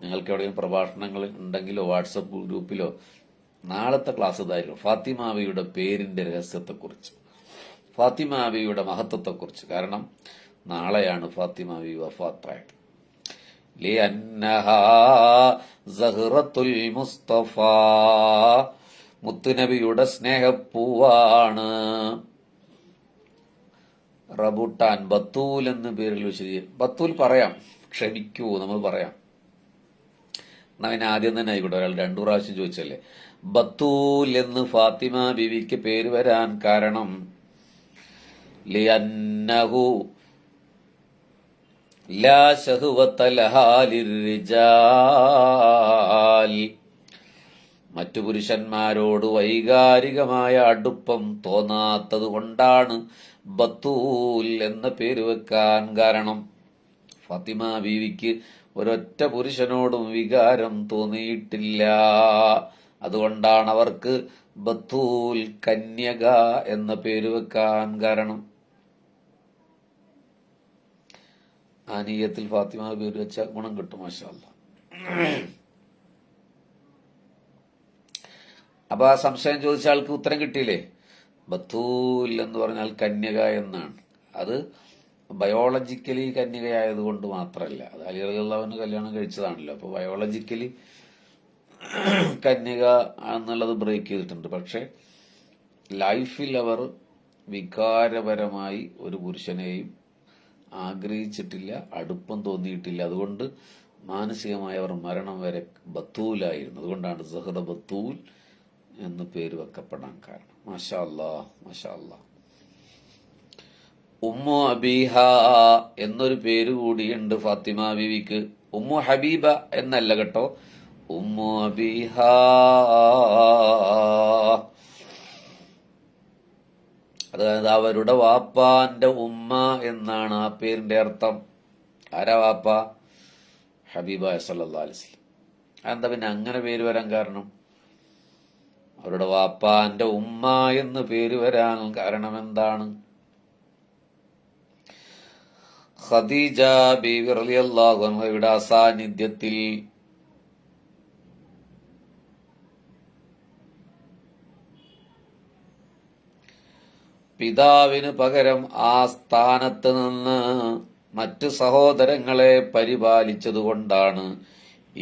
നിങ്ങൾക്ക് എവിടെയും പ്രഭാഷണങ്ങൾ ഉണ്ടെങ്കിലോ വാട്സപ്പ് ഗ്രൂപ്പിലോ നാളത്തെ ക്ലാസ് ഇതായിരിക്കും. ഫാത്തിമ ബീവിയുടെ പേരിന്റെ രഹസ്യത്തെക്കുറിച്ച്, ഫാത്തിമ ബീവിയുടെ മഹത്വത്തെക്കുറിച്ച്. കാരണം നാളെയാണ് ഫാത്തിമ ബീവി വഫാത്തായത്. ലിഅന്നഹാ സഹ്റത്തുൽ മുസ്തഫ, മുത്തുനബിയുടെ സ്നേഹപ്പൂവാണ്. റബുട്ടാൻ, ബത്തൂൽ എന്ന് പേരിൽ ബത്തൂൽ പറയാം, ക്ഷമിക്കൂ നമ്മൾ പറയാം. എന്നാ പിന്നെ ആദ്യം തന്നെ ആയിക്കോട്ടെ. ഒരാൾ 2 പ്രാവശ്യം ചോദിച്ചല്ലേ. ബത്തൂൽ എന്ന് ഫാത്തിമ ബീവിക്ക് പേര് വരാൻ കാരണം ലിഅന്നഹു ലാ ശഹ്വത ലഹാ ലിർരിജാൽ, മറ്റു പുരുഷന്മാരോട് വൈകാരികമായ അടുപ്പം തോന്നാത്തത് കൊണ്ടാണ് ബത്തൂൽ എന്ന പേര് വെക്കാൻ കാരണം. ഫാത്തിമ ബീവിക്ക് ഒരൊറ്റ പുരുഷനോടും വികാരം തോന്നിയിട്ടില്ല. അതുകൊണ്ടാണ് അവർക്ക് ബത്തൂൽ, കന്യക എന്ന പേര് വെക്കാൻ കാരണം. ആനീയത്തിൽ ഫാത്തിമ പേര് വെച്ച ഗുണം കിട്ടും, മാഷാ അല്ലാഹ്. അപ്പൊ ആ സംശയം ചോദിച്ച ആൾക്ക് ഉത്തരം കിട്ടിയില്ലേ? ബത്തൂൽ എന്ന് പറഞ്ഞാൽ കന്യക എന്നാണ്. അത് ബയോളജിക്കലി കന്യകയായതുകൊണ്ട് മാത്രമല്ല, അത് അലി റളിയല്ലാഹുവിന് കല്യാണം കഴിച്ചതാണല്ലോ. അപ്പൊ ബയോളജിക്കലി കന്യക എന്നുള്ളത് ബ്രേക്ക് ചെയ്തിട്ടുണ്ട്. പക്ഷെ ലൈഫിൽ അവർ വികാരപരമായി ഒരു പുരുഷനെയും ആഗ്രഹിച്ചിട്ടില്ല, അടുപ്പം തോന്നിയിട്ടില്ല. അതുകൊണ്ട് മാനസികമായി അവർ മരണം വരെ ബത്തൂലായിരുന്നു. അതുകൊണ്ടാണ് സഹ്റ ബത്തൂൽ എന്ന് പേര് വെക്കപ്പെടാൻ കാരണം. മാഷാ അല്ലാഹ്, മാഷാ അല്ലാഹ്. ഉമ്മു അബീഹ എന്നൊരു പേര് കൂടിയുണ്ട് ഫാത്തിമ ബീവിക്ക്. ഉമ്മു ഹബീബ എന്നല്ല കേട്ടോ, ഉമ്മു അബീഹ. അതായത് അവരുടെ വാപ്പാന്റെ ഉമ്മ എന്നാണ് ആ പേരിന്റെ അർത്ഥം. ആരാ വാപ്പ? ഹബീബ സല്ലല്ലാഹു അലൈഹി വസല്ലം. അതെന്താ പിന്നെ അങ്ങനെ പേര് വരാൻ കാരണം? അവരുടെ വാപ്പാന്റെ ഉമ്മ എന്ന് പേര് വരാൻ കാരണം എന്താണ്? ഖദീജ ബീവി റളിയല്ലാഹു അൻഹയുടെ അസാന്നിധ്യത്തിൽ പിതാവിന് പകരം ആ സ്ഥാനത്ത് നിന്ന് മറ്റു സഹോദരങ്ങളെ പരിപാലിച്ചതുകൊണ്ടാണ്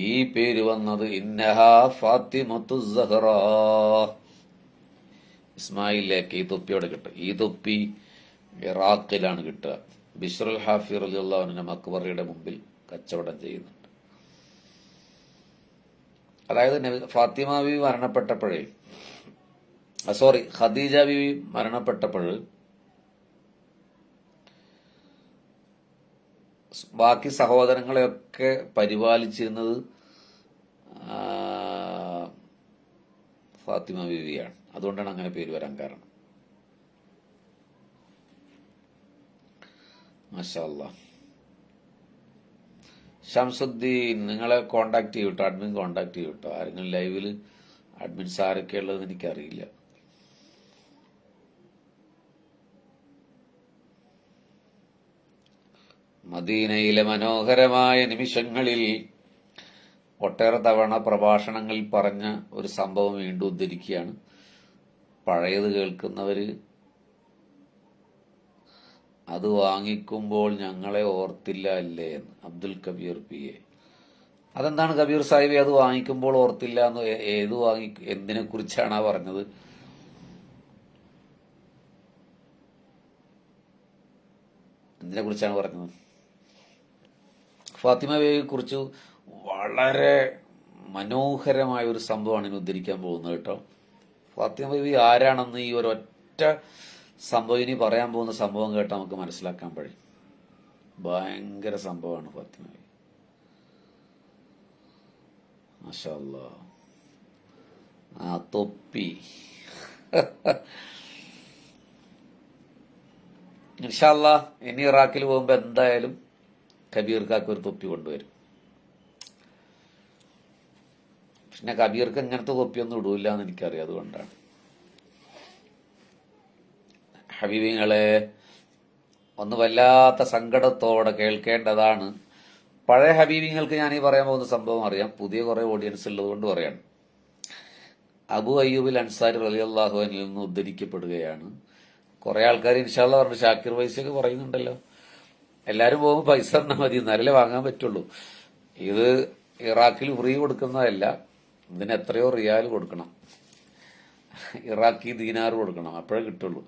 ഈ പേര് വന്നത്. ഇന്നഹാ ഫാത്തിമത്തു സഹ്റ. ഇസ്മായിലിലേക്ക് ഈ തൊപ്പിയോടെ കിട്ടും. ഈ തൊപ്പി ഇറാഖിലാണ് കിട്ടുക. ബിശ്റുൽ ഹാഫി റളിയല്ലാഹു അൻഹു മക്ബറയുടെ മുമ്പിൽ കച്ചവടം ചെയ്യുന്നുണ്ട്. അതായത് ഫാത്തിമ ബീവി മരണപ്പെട്ടപ്പോഴേ, ഖദീജ ബീവി മരണപ്പെട്ടപ്പോൾ ബാക്കി സഹോദരങ്ങളെയൊക്കെ പരിപാലിച്ചിരുന്നത് ഫാത്തിമ ബീവിയാണ്. അതുകൊണ്ടാണ് അങ്ങനെ പേര് വരാൻ കാരണം. മാഷാ അല്ലാഹ്. ഷംസുദ്ദീൻ, നിങ്ങളെ കോണ്ടാക്ട് ചെയ്യൂട്ടോ, അഡ്മിൻ കോണ്ടാക്ട് ചെയ്യൂട്ടോ. ആരെങ്കിലും ലൈവിൽ അഡ്മിൻസ് ആരൊക്കെ ഉള്ളതെന്ന് എനിക്കറിയില്ല. മദീനയിലെ മനോഹരമായ നിമിഷങ്ങളിൽ ഒട്ടേറെ തവണ പ്രഭാഷണങ്ങളിൽ പറഞ്ഞ ഒരു സംഭവം വീണ്ടും ഉദ്ധരിക്കുകയാണ്. പഴയത് കേൾക്കുന്നവര് അത് വാങ്ങിക്കുമ്പോൾ ഞങ്ങളെ ഓർത്തില്ല അല്ലേ എന്ന്. Abdul Kabeer P A. അതെന്താണ് കബീർ സാഹിബ് അത് വാങ്ങിക്കുമ്പോൾ ഓർത്തില്ല എന്ന്? എന്തിനെ കുറിച്ചാണ് ആ പറഞ്ഞത്? എന്തിനെ കുറിച്ചാണ് പറഞ്ഞത്? ഫാത്തിമ ബീവിയെ കുറിച്ച് വളരെ മനോഹരമായ ഒരു സംഭവമാണ് ഇനി ഉദ്ധരിക്കാൻ പോകുന്നത് കേട്ടോ. ഫാത്തിമ ബീവി ആരാണെന്ന് ഈ ഒരൊറ്റ സംഭവം, ഇനി പറയാൻ പോകുന്ന സംഭവം കേട്ടാൽ നമുക്ക് മനസ്സിലാക്കാൻ കഴിയും. ഭയങ്കര സംഭവമാണ് ഫാത്തിമ ബീവി. മാഷാ അല്ലാഹ്. ആ തൊപ്പി ഇൻഷാ അല്ലാഹ് ഇനി ഇറാഖിൽ പോകുമ്പോ എന്തായാലും കബീർ കാക്ക് ഒരു തൊപ്പി കൊണ്ടുവരും. പിന്നെ കബീർക്ക് ഇങ്ങനത്തെ തൊപ്പിയൊന്നും ഇടൂല്ല എന്ന് എനിക്കറിയാം, അതുകൊണ്ടാണ്. ഹബീബിങ്ങളെ, ഒന്ന് വല്ലാത്ത സങ്കടത്തോടെ കേൾക്കേണ്ടതാണ്. പഴയ ഹബീബിങ്ങൾക്ക് ഞാൻ ഈ പറയാൻ പോകുന്ന സംഭവം അറിയാം, പുതിയ കുറെ ഓഡിയൻസ് ഉള്ളത് കൊണ്ട് പറയാണ്. അബു അയ്യൂബിൽ അൻസാരി റളിയല്ലാഹു അൻഹുവിൽ നിന്ന് ഉദ്ധരിക്കപ്പെടുകയാണ്. കുറെ ആൾക്കാർ ഇൻഷാ അല്ലാഹ് പറഞ്ഞു, ഷാക്കിർ പൈസയൊക്കെ പറയുന്നുണ്ടല്ലോ, എല്ലാരും പോകുമ്പോൾ പൈസ തന്നാൽ മതി, എന്നാലേ വാങ്ങാൻ പറ്റുള്ളൂ. ഇത് ഇറാഖിൽ ഫ്രീ കൊടുക്കുന്നതല്ല, ഇതിന് എത്രയോ റിയാൽ കൊടുക്കണം, ഇറാഖി ദീനാർ കൊടുക്കണം, അപ്പോഴേ കിട്ടുള്ളൂ.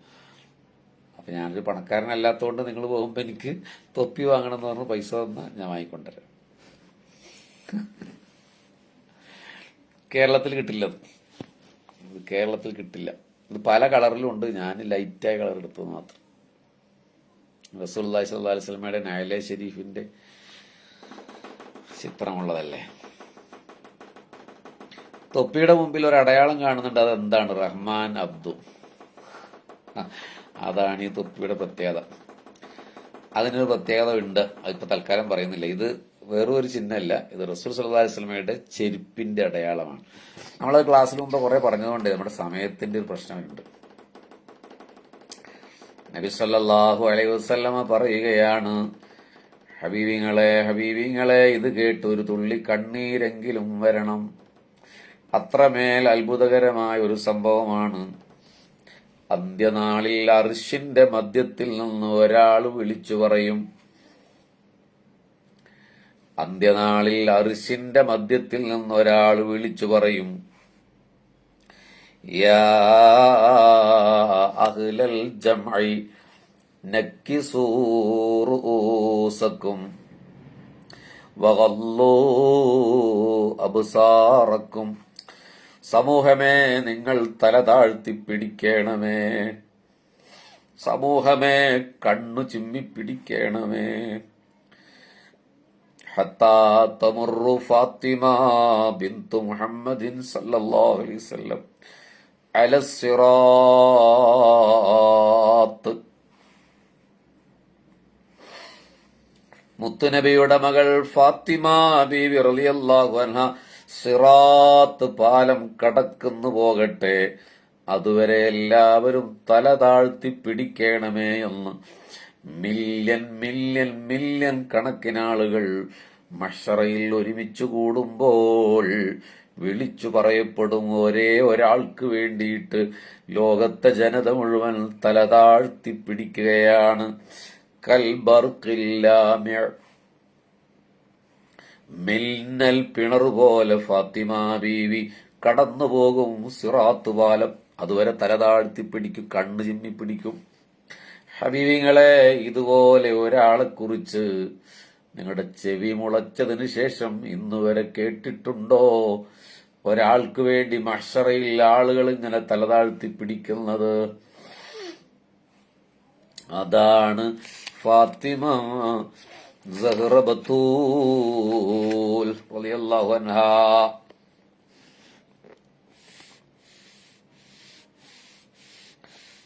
അപ്പൊ ഞാനൊരു പണക്കാരനല്ലാത്തതുകൊണ്ട് നിങ്ങൾ പോകുമ്പോൾ എനിക്ക് തൊപ്പി വാങ്ങണം എന്ന് പറഞ്ഞ് പൈസ തന്നാൽ ഞാൻ വാങ്ങിക്കൊണ്ടുവരാം. കേരളത്തിൽ കിട്ടില്ല, ഇത് കേരളത്തിൽ കിട്ടില്ല. ഇത് പല കളറിലും ഉണ്ട്, ഞാൻ ലൈറ്റായ കളർ എടുത്തത് മാത്രം. റസൂലുള്ളാഹി സ്വല്ലല്ലാഹു അലൈഹി വസല്ലമയുടെ നഅ്ലെ ഷരീഫിന്റെ ചിത്രമുള്ളതല്ലേ. തൊപ്പിയുടെ മുമ്പിൽ ഒരു അടയാളം കാണുന്നുണ്ട്, അതെന്താണ്? റഹ്മാൻ അബ്ദു. അതാണ് ഈ തൊപ്പിയുടെ പ്രത്യേകത. അതിനൊരു പ്രത്യേകത ഉണ്ട്, അതിപ്പോ തൽക്കാലം പറയുന്നില്ല. ഇത് വേറൊരു ഒരു ചിഹ്നമല്ല, ഇത് റസൂൽ സല്ലല്ലാഹു അലൈഹി വസല്ലമയുടെ ചെരുപ്പിന്റെ അടയാളമാണ്. നമ്മളത് ക്ലാസ്സിൽ മുമ്പ് കുറെ പറഞ്ഞതുകൊണ്ട് നമ്മുടെ സമയത്തിന്റെ ഒരു പ്രശ്നമുണ്ട്. നബി സല്ലല്ലാഹു അലൈഹി വസല്ലമ പറയുകയാണ്, ഹബീബിങ്ങളെ, ഹബീബിങ്ങളെ, ഇത് കേട്ട് ഒരു തുള്ളി കണ്ണീരെങ്കിലും വരണം. അത്രമേൽ അത്ഭുതകരമായ ഒരു സംഭവമാണ്. അന്ത്യനാളിൽ അർശിന്റെ മധ്യത്തിൽ നിന്ന് ഒരാൾ വിളിച്ചു പറയും. അന്ത്യനാളിൽ അർശിന്റെ മധ്യത്തിൽ നിന്ന് ഒരാൾ വിളിച്ചു പറയും, യാ അഹ്ലൽ ജംഇ നക്കിസൂ റൂസക്കും വഗല്ലൂ അബ്സാറക്കും. സമൂഹമേ, നിങ്ങൾ തല താഴ്ത്തി പിടിക്കണമേ. സമൂഹമേ, കണ്ണു ചിമ്മിപ്പിടിക്കണമേ. ഹത്താ തമുറു ഫാത്തിമ ബിന്തു മുഹമ്മദിൻ സല്ലല്ലാഹു അലൈഹി വസല്ലം അലസ്സിറാത്ത്. മുത്തുനബിയുടെ മകൾ ഫാത്തിമ ബീവി റളിയല്ലാഹു അൻഹ സിറാത്ത് പാലം കടക്കുന്നു പോകട്ടെ, അതുവരെ എല്ലാവരും തല താഴ്ത്തി പിടിക്കണമേ എന്ന് മില്യൺ മില്യൺ മില്യൺ കണക്കിനാളുകൾ മഹ്ശറയിൽ ഒരുമിച്ചു കൂടുമ്പോൾ വിളിച്ചു പറയപ്പെടും ഒരേ ഒരാൾക്ക് വേണ്ടിയിട്ട് ലോകത്തെ ജനത മുഴുവൻ തല താഴ്ത്തി പിടിക്കുകയാണ്. കൽബർക്കില്ലാമിയ, മിന്നൽ പിണറുപോലെ ഫാത്തിമ ബീവി കടന്നു പോകും സിറാത്ത് പാലം. അതുവരെ തല താഴ്ത്തി പിടിക്കും, കണ്ണു ചിമ്മി പിടിക്കും. ഹബീബിങ്ങളെ, ഇതുപോലെ ഒരാളെ കുറിച്ച് നിങ്ങളുടെ ചെവി മുളച്ചതിന് ശേഷം ഇന്നുവരെ കേട്ടിട്ടുണ്ടോ? ഒരാൾക്ക് വേണ്ടി മഹ്ശറയിൽ ആളുകൾ ഇങ്ങനെ തലതാഴ്ത്തി പിടിക്കുന്നത്. അതാണ് ഫാത്തിമ സഹ്റ ബത്തൂൽ റളിയല്ലാഹു അൻഹാ.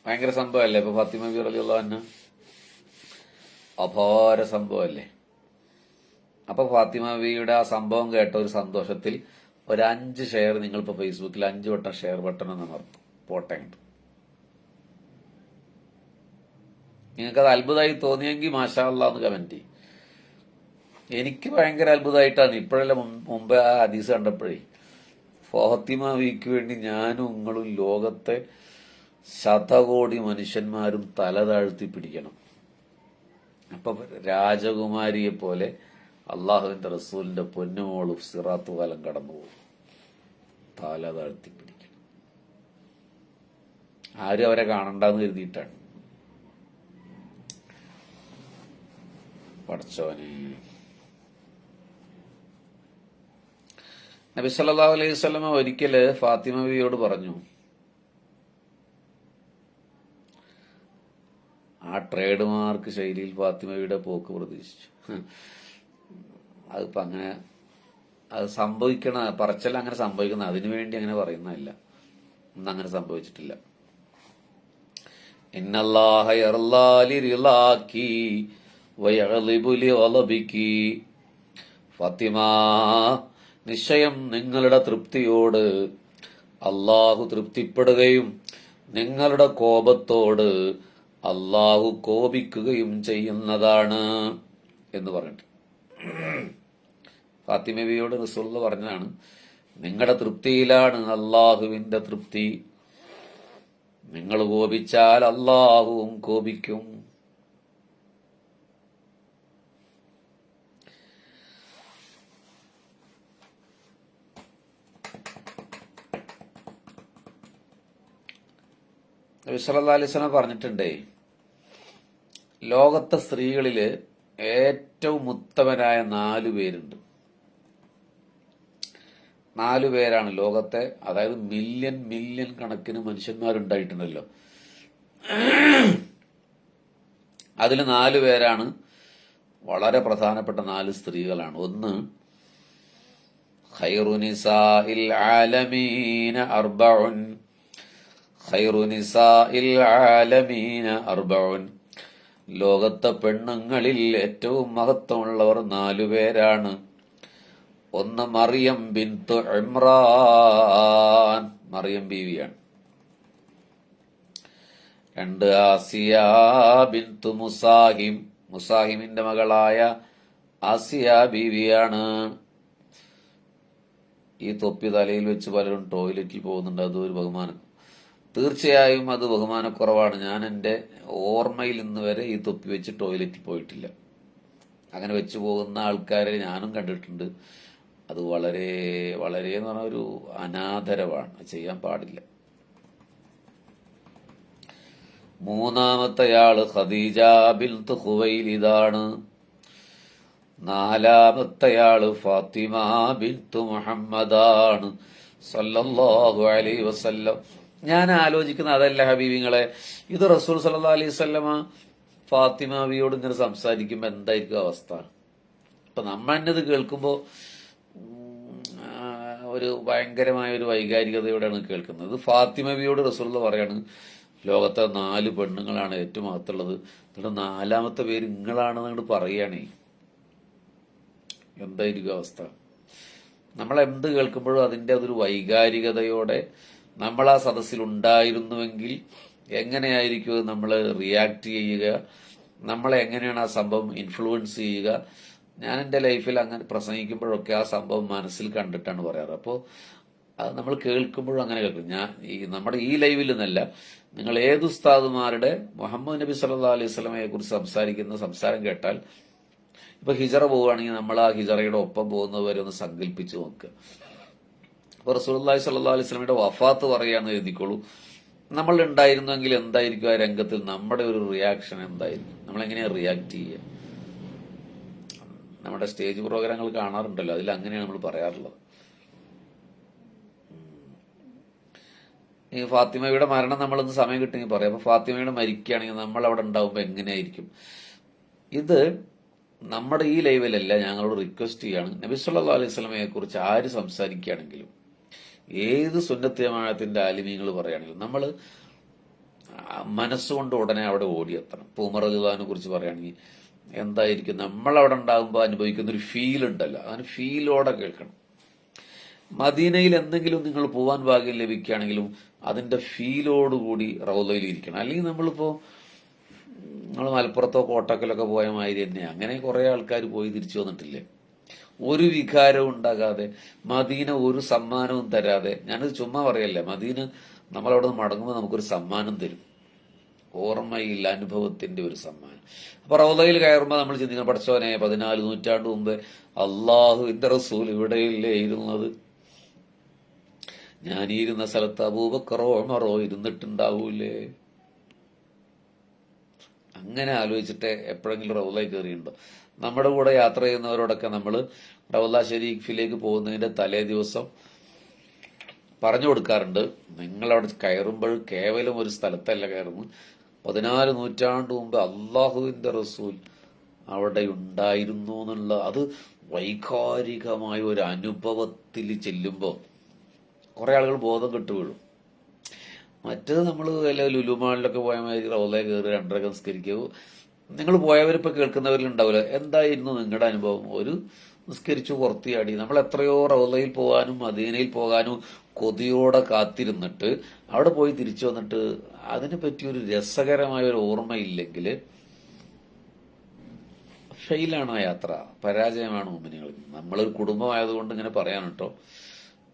ഭയങ്കര സംഭവമല്ലേ ഇപ്പൊ ഫാത്തിമ ബി റളിയല്ലാഹു അൻഹ? അപാര സംഭവമല്ലേ? അപ്പൊ ഫാത്തിമ ബിയുടെ ആ സംഭവം കേട്ട ഒരു സന്തോഷത്തിൽ ഒരു 5 ഷെയർ നിങ്ങളിപ്പോ ഫേസ്ബുക്കിൽ 5 വട്ടം ഷെയർ ബട്ടൺ എന്ന് നടത്തും, പോട്ടെ. നിങ്ങൾക്കത് അത്ഭുതമായി തോന്നിയെങ്കിൽ മാഷാ അല്ലാഹ് എന്ന് കമന്റ് ചെയ്യും. എനിക്ക് ഭയങ്കര അത്ഭുതമായിട്ടാണ്. ഇപ്പോഴല്ല, മുമ്പ് ആ ഹദീസ് കണ്ടപ്പോഴേ ഫാത്തിമ ബിക്ക് വേണ്ടി ഞാനും നിങ്ങളും ലോകത്തെ ശതകോടി മനുഷ്യന്മാരും തല താഴ്ത്തി പിടിക്കണം. അപ്പൊ രാജകുമാരിയെ പോലെ അള്ളാഹുവിന്റെ റസൂലിന്റെ പൊന്നുമോള് സിറാത്ത് പാലം കടന്നു പോകും, തല താഴ്ത്തി പിടിക്കണം. ആരും അവരെ കാണണ്ടെന്ന് കരുതിയിട്ടാണ്. പടച്ചോനെ. നബി സല്ലല്ലാഹു അലൈഹി വസല്ലമ ഒരിക്കല് ഫാത്തിമ ബിയോട് പറഞ്ഞു, ആ ട്രേഡ് മാർക്ക് ശൈലിയിൽ ഫാത്തിമയുടെ പോക്ക് പ്രതീക്ഷിച്ചു. അതിപ്പോ അങ്ങനെ അത് സംഭവിക്കണ പറച്ചെല്ലാം അങ്ങനെ സംഭവിക്കുന്ന, അതിനു വേണ്ടി അങ്ങനെ പറയുന്നതല്ല. ഒന്നും അങ്ങനെ സംഭവിച്ചിട്ടില്ല. ഇന്നല്ലാഹ യർളാ ലിറിളാക്കി വയഗ്ളിബു ലിഗളബിക്കി. ഫാത്തിമ, നിശ്ചയം നിങ്ങളുടെ തൃപ്തിയോട് അള്ളാഹു തൃപ്തിപ്പെടുകയും നിങ്ങളുടെ കോപത്തോട് അള്ളാഹു കോപിക്കുകയും ചെയ്യുന്നതാണ് എന്ന് പറഞ്ഞിട്ട് ഫാത്തിമ ബിയോട് റസൂലുള്ളാഹി പറഞ്ഞതാണ്, നിങ്ങളുടെ തൃപ്തിയിലാണ് അള്ളാഹുവിന്റെ തൃപ്തി, നിങ്ങൾ കോപിച്ചാൽ അള്ളാഹുവും കോപിക്കും. നബി സല്ലല്ലാഹു അലൈഹി വസല്ലം പറഞ്ഞിട്ടുണ്ടേ, ലോകത്തെ സ്ത്രീകളില് ഏറ്റവും ഉത്തമരായ 4 പേരുണ്ട്. 4 പേരാണ് ലോകത്തെ, അതായത് മില്യൺ കണക്കിന് മനുഷ്യന്മാരുണ്ടായിട്ടുണ്ടല്ലോ, അതിൽ 4 പേരാണ് വളരെ പ്രധാനപ്പെട്ട 4 സ്ത്രീകളാണ്. ഒന്ന്, ഖൈറു നിസാഇൽ ആലമീന അർബഉൻ, ഖൈറു നിസാഇൽ ആലമീന അർബഉൻ, ലോകത്തെ പെണ്ണുങ്ങളിൽ ഏറ്റവും മഹത്വമുള്ളവർ 4 പേരാണ്. ഒന്ന് മറിയം ബിൻതു ഇമ്രാൻ, മറിയം ബീവിയാണ്. 2 ആസിയ ബിൻതു മുസാഹിം, മുസാഹിമിന്റെ മകളായ ആസിയ ബീവിയാണ്. ഈ തൊപ്പി തലയിൽ വെച്ച് പലരും ടോയ്ലറ്റിൽ പോകുന്നുണ്ട്, അതൊരു ബഹുമാനം. തീർച്ചയായും അത് ബഹുമാനക്കുറവാണ്. ഞാൻ എൻ്റെ ഓർമ്മയിൽ ഇന്ന് വരെ ഈ തൊപ്പി വെച്ച് ടോയ്ലറ്റിൽ പോയിട്ടില്ല. അങ്ങനെ വെച്ച് പോകുന്ന ആൾക്കാരെ ഞാനും കണ്ടിട്ടുണ്ട്. അത് വളരെ വളരെ എന്ന് പറഞ്ഞാൽ ഒരു അനാദരവാണ്, ചെയ്യാൻ പാടില്ല. 3-മത്തെയാള് ഖദീജ ബിൻത് ഖുവൈലിദാണ്. 4-മത്തെയാള് ഫാത്തിമ ബിൻതു മുഹമ്മദാണ് സല്ലല്ലാഹു അലൈഹി വസല്ലം. ഞാൻ ആലോചിക്കുന്ന അതല്ല ഹബീബിങ്ങളെ, ഇത് റസൂൽ സല്ലല്ലാഹു അലൈഹി വസല്ലമ ഫാത്തിമ ബിയോട് ഇങ്ങനെ സംസാരിക്കുമ്പോൾ എന്തായിരിക്കും അവസ്ഥ? ഇപ്പൊ നമ്മ എന്നത് കേൾക്കുമ്പോൾ ഒരു ഭയങ്കരമായ ഒരു വൈകാരികതയോടെയാണ് കേൾക്കുന്നത്. ഫാത്തിമ ബിയോട് റസൂൽ പറയാണ്, ലോകത്തെ 4 പെണ്ണുങ്ങളാണ് ഏറ്റവും മഹത്തുള്ളത്, എന്നിട്ട് 4-മത്തെ പേര് നിങ്ങളാണെന്ന് അങ്ങോട്ട് പറയുകയാണേ. എന്തായിരിക്കും അവസ്ഥ? നമ്മളെന്ത് കേൾക്കുമ്പോഴും അതിൻ്റെ അതൊരു വൈകാരികതയോടെ നമ്മൾ ആ സദസ്സിൽ ഉണ്ടായിരുന്നുവെങ്കിൽ എങ്ങനെയായിരിക്കും നമ്മൾ റിയാക്ട് ചെയ്യുക, നമ്മളെ എങ്ങനെയാണ് ആ സംഭവം ഇൻഫ്ലുവൻസ് ചെയ്യുക? ഞാൻ എൻ്റെ ലൈഫിൽ അങ്ങനെ പ്രസംഗിക്കുമ്പോഴൊക്കെ ആ സംഭവം മനസ്സിൽ കണ്ടിട്ടാണ് പറയാറ്. അപ്പോൾ അത് നമ്മൾ കേൾക്കുമ്പോഴും അങ്ങനെ കേൾക്കും. നമ്മുടെ ഈ ലൈവിൽ നിന്നല്ല, നിങ്ങൾ ഏത് ഉസ്താദുമാരുടെ മുഹമ്മദ് നബി സല്ലല്ലാഹു അലൈഹി വസല്ലമയെ കുറിച്ച് സംസാരിക്കുന്ന സംസാരം കേട്ടാൽ, ഇപ്പൊ ഹിജറ പോവുകയാണെങ്കിൽ നമ്മൾ ആ ഹിജറയുടെ ഒപ്പം പോകുന്നവരെ ഒന്ന് സങ്കല്പിച്ച് നോക്കുക. അപ്പൊ റസൂലുള്ളാഹി സ്വല്ലല്ലാഹു അലൈഹി വസല്ലമയുടെ വഫാത്ത് പറയാന്ന് എഴുതിക്കോളൂ. നമ്മൾ ഉണ്ടായിരുന്നെങ്കിൽ എന്തായിരിക്കും ആ രംഗത്തിൽ നമ്മുടെ ഒരു റിയാക്ഷൻ എന്തായിരിക്കും? നമ്മളെങ്ങനെയാണ് റിയാക്ട് ചെയ്യുക? നമ്മുടെ സ്റ്റേജ് പ്രോഗ്രാമുകൾ കാണാറുണ്ടല്ലോ, അതിൽ അങ്ങനെയാണ് നമ്മൾ പറയാറുള്ളത്. ഈ ഫാത്തിമയുടെ മരണം നമ്മളൊന്ന് സമയം കിട്ടുമെങ്കിൽ പറയാം. അപ്പൊ ഫാത്തിമയുടെ മരിക്കുകയാണെങ്കിൽ നമ്മൾ അവിടെ ഉണ്ടാവുമ്പോൾ എങ്ങനെയായിരിക്കും? ഇത് നമ്മുടെ ഈ ലൈവിലല്ല, ഞങ്ങളോട് റിക്വസ്റ്റ് ചെയ്യാണ്, നബി സല്ലല്ലാഹു അലൈഹി വസല്ലമയെ കുറിച്ച് ആര് സംസാരിക്കുകയാണെങ്കിലും, ഏത് സുന്നത്ത് ജമാഅത്തിന്റെ ആലിമീങ്ങൾ പറയുകയാണെങ്കിലും നമ്മൾ മനസ്സുകൊണ്ട് ഉടനെ അവിടെ ഓടിയെത്തണം. ഇപ്പൊ ഉമർ റളിയല്ലാഹുവിനെ കുറിച്ച് പറയുകയാണെങ്കിൽ എന്തായിരിക്കും നമ്മളവിടെ ഉണ്ടാകുമ്പോൾ അനുഭവിക്കുന്ന ഒരു ഫീൽ ഉണ്ടല്ലോ, അതിന് ഫീലോടെ കേൾക്കണം. മദീനയിൽ എന്തെങ്കിലും നിങ്ങൾ പോവാൻ ഭാഗ്യം ലഭിക്കുകയാണെങ്കിലും അതിന്റെ ഫീലോടുകൂടി റൗളയിൽ ഇരിക്കണം. അല്ലെങ്കിൽ നമ്മളിപ്പോ നമ്മൾ മലപ്പുറത്തോ കോട്ടക്കലൊക്കെ പോയ മാതിരി തന്നെ അങ്ങനെ കുറെ ആൾക്കാർ പോയി തിരിച്ചു വന്നിട്ടില്ലേ? ഒരു വികാരവും ഉണ്ടാകാതെ, മദീന ഒരു സമ്മാനവും തരാതെ. ഞാനിത് ചുമ്മാ പറയല്ല, മദീന നമ്മളവിടെ നിന്ന് മടങ്ങുമ്പോൾ നമുക്കൊരു സമ്മാനം തരും, ഓർമ്മയിൽ അനുഭവത്തിന്റെ ഒരു സമ്മാനം. അപ്പൊ റൗളയിൽ കയറുമ്പോൾ നമ്മൾ ചിന്തിക്കണം, പഠിച്ചവനെ 14 നൂറ്റാണ്ട് മുമ്പ് അള്ളാഹുവിന്റെ റസൂൽ ഇവിടെയല്ലേ ഇരുന്നത്? ഞാനീരുന്ന സ്ഥലത്ത് അബൂബക്കറോ ഉമറോ ഇരുന്നിട്ടുണ്ടാവൂലേ? അങ്ങനെ ആലോചിച്ചിട്ട് എപ്പോഴെങ്കിലും റൗളയിൽ കയറിയിട്ടുണ്ടോ? നമ്മുടെ കൂടെ യാത്ര ചെയ്യുന്നവരോടൊക്കെ നമ്മൾ റൗള ഷരീഫിലേക്ക് പോകുന്നതിന്റെ തലേ ദിവസം പറഞ്ഞു കൊടുക്കാറുണ്ട്, നിങ്ങളവിടെ കയറുമ്പോൾ കേവലം ഒരു സ്ഥലത്തല്ല കയറുന്നത്, 14 നൂറ്റാണ്ട് മുമ്പ് അള്ളാഹുവിന്റെ റസൂൽ അവിടെ ഉണ്ടായിരുന്നു എന്നുള്ള അത് വൈകാരികമായ ഒരു അനുഭവത്തിൽ ചെല്ലുമ്പോൾ കുറെ ആളുകൾ ബോധം കെട്ടു വീഴും. മറ്റേത് നമ്മൾ വല്ല ലുലുമാളിലൊക്കെ പോയ മാതിരി റൗളയിൽ കയറി 2 നിസ്കരിക്കൂ. നിങ്ങൾ പോയവരിപ്പോൾ കേൾക്കുന്നവരിൽ ഉണ്ടാവില്ല, എന്തായിരുന്നു നിങ്ങളുടെ അനുഭവം? ഒരു നിസ്കരിച്ചു പുറത്തിയാടി. നമ്മൾ എത്രയോ റൗളയിൽ പോകാനും മദീനയിൽ പോകാനും കൊതിയോടെ കാത്തിരുന്നിട്ട് അവിടെ പോയി തിരിച്ചു വന്നിട്ട് അതിനെ പറ്റി ഒരു രസകരമായ ഒരു ഓർമ്മയില്ലെങ്കിൽ ഫെയിലാണ് ആ യാത്ര, പരാജയമാണ് മുമ്പിനുകൾ. നമ്മളൊരു കുടുംബമായതുകൊണ്ട് ഇങ്ങനെ പറയാൻ കേട്ടോ.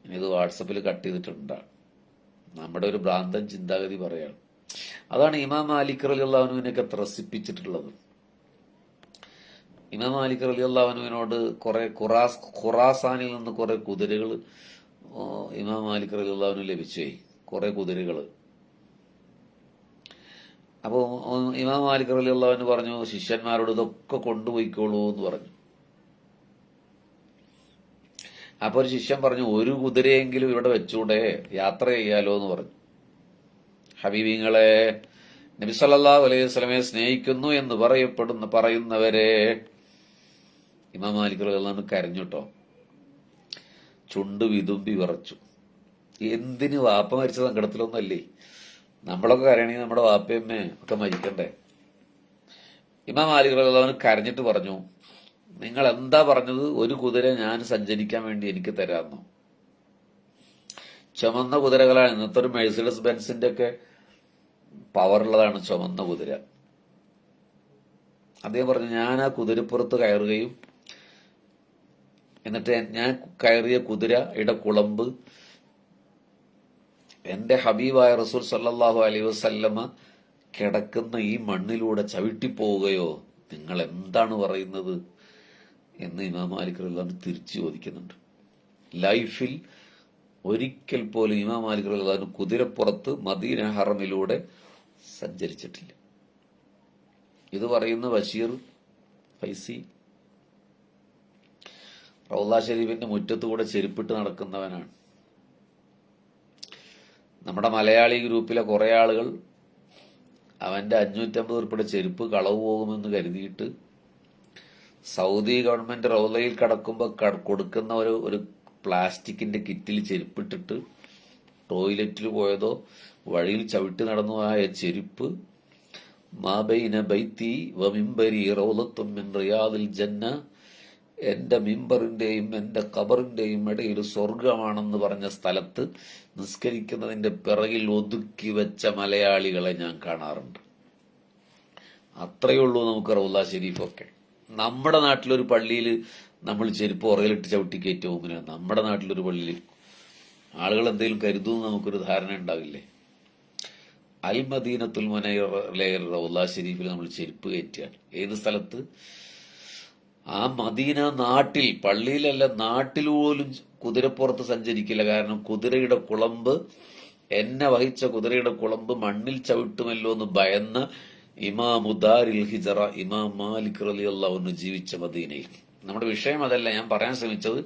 ഇനി ഇത് വാട്സപ്പിൽ കട്ട് ചെയ്തിട്ടുണ്ട്. നമ്മുടെ ഒരു ഭ്രാന്തൻ ചിന്താഗതി പറയാണ്. അതാണ് ഇമാം മാലിക് റളിയല്ലാഹുവിനെയൊക്കെ ത്രസിപ്പിച്ചിട്ടുള്ളത്. ഇമാം മാലിക് റളിയല്ലാഹുവിനോട് കുറെ ഖുറാസാനിൽ നിന്ന് കുറെ കുതിരകൾ ഇമാം മാലിക് റളിയല്ലാഹുവിന് ലഭിച്ചേ, കുറെ കുതിരകൾ. അപ്പോൾ ഇമാം മാലിക് റളിയല്ലാഹു പറഞ്ഞു ശിഷ്യന്മാരോട് ഇതൊക്കെ കൊണ്ടുപോയിക്കോളൂ എന്ന് പറഞ്ഞു. അപ്പോൾ ഒരു ശിഷ്യൻ പറഞ്ഞു ഒരു കുതിരയെങ്കിലും ഇവിടെ വെച്ചൂടെ, യാത്ര ചെയ്യാലോ എന്ന് പറഞ്ഞു. ഹബീബിങ്ങളെ, നബി സല്ലല്ലാഹു അലൈഹി വസല്ലമയെ സ്നേഹിക്കുന്നു എന്ന് പറയുന്നവരെ ഇമാം മാലിക് റളിയല്ലാഹു കരഞ്ഞുട്ടോ, ചുണ്ട് വിതുമ്പി വിറച്ചു. എന്തിന്? വാപ്പ മരിച്ച സങ്കടത്തിലൊന്നല്ലേ? നമ്മളൊക്കെ കരയണമെങ്കിൽ നമ്മുടെ വാപ്പയമ്മേ ഒക്കെ മരിക്കണ്ടേ? ഇമാം മാലിക് റളിയല്ലാഹു കരഞ്ഞിട്ട് പറഞ്ഞു, നിങ്ങൾ എന്താ പറഞ്ഞത്? ഒരു കുതിര ഞാൻ സഞ്ചരിക്കാൻ വേണ്ടി എനിക്ക് തരാമെന്നോ? ചുമന്ന കുതിരകളാണ്. ഇന്നത്തെ ഒരു മെഴ്സിഡസ് ബെൻസിന്റെ ഒക്കെ പവറുള്ളതാണ് ചുമന്ന കുതിര. അദ്ദേഹം പറഞ്ഞു, ഞാൻ ആ കുതിരപ്പുറത്ത് കയറുകയും എന്നിട്ട് ഞാൻ കയറിയ കുതിരയുടെ കുളമ്പ് എന്റെ ഹബീബായ റസൂൽ സല്ലല്ലാഹു അലൈഹി വസല്ലമ കിടക്കുന്ന ഈ മണ്ണിലൂടെ ചവിട്ടിപ്പോവുകയോ? നിങ്ങൾ എന്താണ് പറയുന്നത് എന്ന് ഇമാം മാലിക് റളിയല്ലാഹു തിരിച്ചു ചോദിക്കുന്നുണ്ട്. ലൈഫിൽ ഒരിക്കൽ പോലും ഇമാം മാലിക് റളിയല്ലാഹു കുതിരപ്പുറത്ത് മദീന ഹറമിലൂടെ സഞ്ചരിച്ചിട്ടില്ല. ഇത് പറയുന്ന ബഷീർ ഫൈസി റൗള ഷരീഫിന്റെ മുറ്റത്തുകൂടെ ചെരുപ്പിട്ട് നടക്കുന്നവനാണ്. നമ്മുടെ മലയാളി ഗ്രൂപ്പിലെ കുറെ ആളുകൾ അവന്റെ 550 ഉറുപ്പിയുടെ ചെരുപ്പ് കളവ് പോകുമെന്ന് കരുതിയിട്ട് സൗദി ഗവൺമെന്റ് റൗളയിൽ കടക്കുമ്പോൾ കൊടുക്കുന്ന ഒരു പ്ലാസ്റ്റിക്കിന്റെ കിറ്റിൽ ചെരുപ്പിട്ടിട്ട് ടോയ്ലറ്റിൽ പോയതോ വഴിയിൽ ചവിട്ടി നടന്നു ആയ ചെരുപ്പ് മാ ബൈന ബൈത്തി വ മിംബരി റൗളത്തും മിൻ റിയാദിൽ ജന്ന, എന്റെ മിമ്പറിന്റെയും എന്റെ ഖബറിന്റെയും ഇടയിൽ സ്വർഗമാണെന്ന് പറഞ്ഞ സ്ഥലത്ത് നിസ്കരിക്കുന്നതിന്റെ പിറകിൽ ഒതുക്കി വെച്ച മലയാളികളെ ഞാൻ കാണാറുണ്ട്. അത്രയുള്ളൂ നമുക്ക് റൗള ഷരീഫൊക്കെ. നമ്മുടെ നാട്ടിലൊരു പള്ളിയിൽ നമ്മൾ ചെരുപ്പ് ഉറയിലിട്ട് ചവിട്ടി കയറ്റുമോ? നമ്മുടെ നാട്ടിലൊരു പള്ളിയിൽ ആളുകൾ എന്തെങ്കിലും കരുതുമെന്ന് നമുക്കൊരു ധാരണ ഉണ്ടാവില്ലേ? അൽ മദീനത്തുൽ മുനവ്വറയിലെ റൗള ഷരീഫിൽ നമ്മൾ ചെരുപ്പ് കയറ്റുകയാണ്. ഏത് സ്ഥലത്ത്? ആ മദീന നാട്ടിൽ, പള്ളിയിലല്ല, നാട്ടിൽ പോലും കുതിരപ്പുറത്ത് സഞ്ചരിക്കില്ല. കാരണം കുതിരയുടെ കുളമ്പ്, എന്നെ വഹിച്ച കുതിരയുടെ കുളമ്പ് മണ്ണിൽ ചവിട്ടുമല്ലോ എന്ന് ഭയന്ന ഇമാമുദാരിൽ ഹിജറ ഇമാം മാലിക് റളിയല്ലാഹു അൻഹു ജീവിച്ച മദീനയിൽ. നമ്മുടെ വിഷയം അതല്ല. ഞാൻ പറയാൻ ശ്രമിച്ചത്,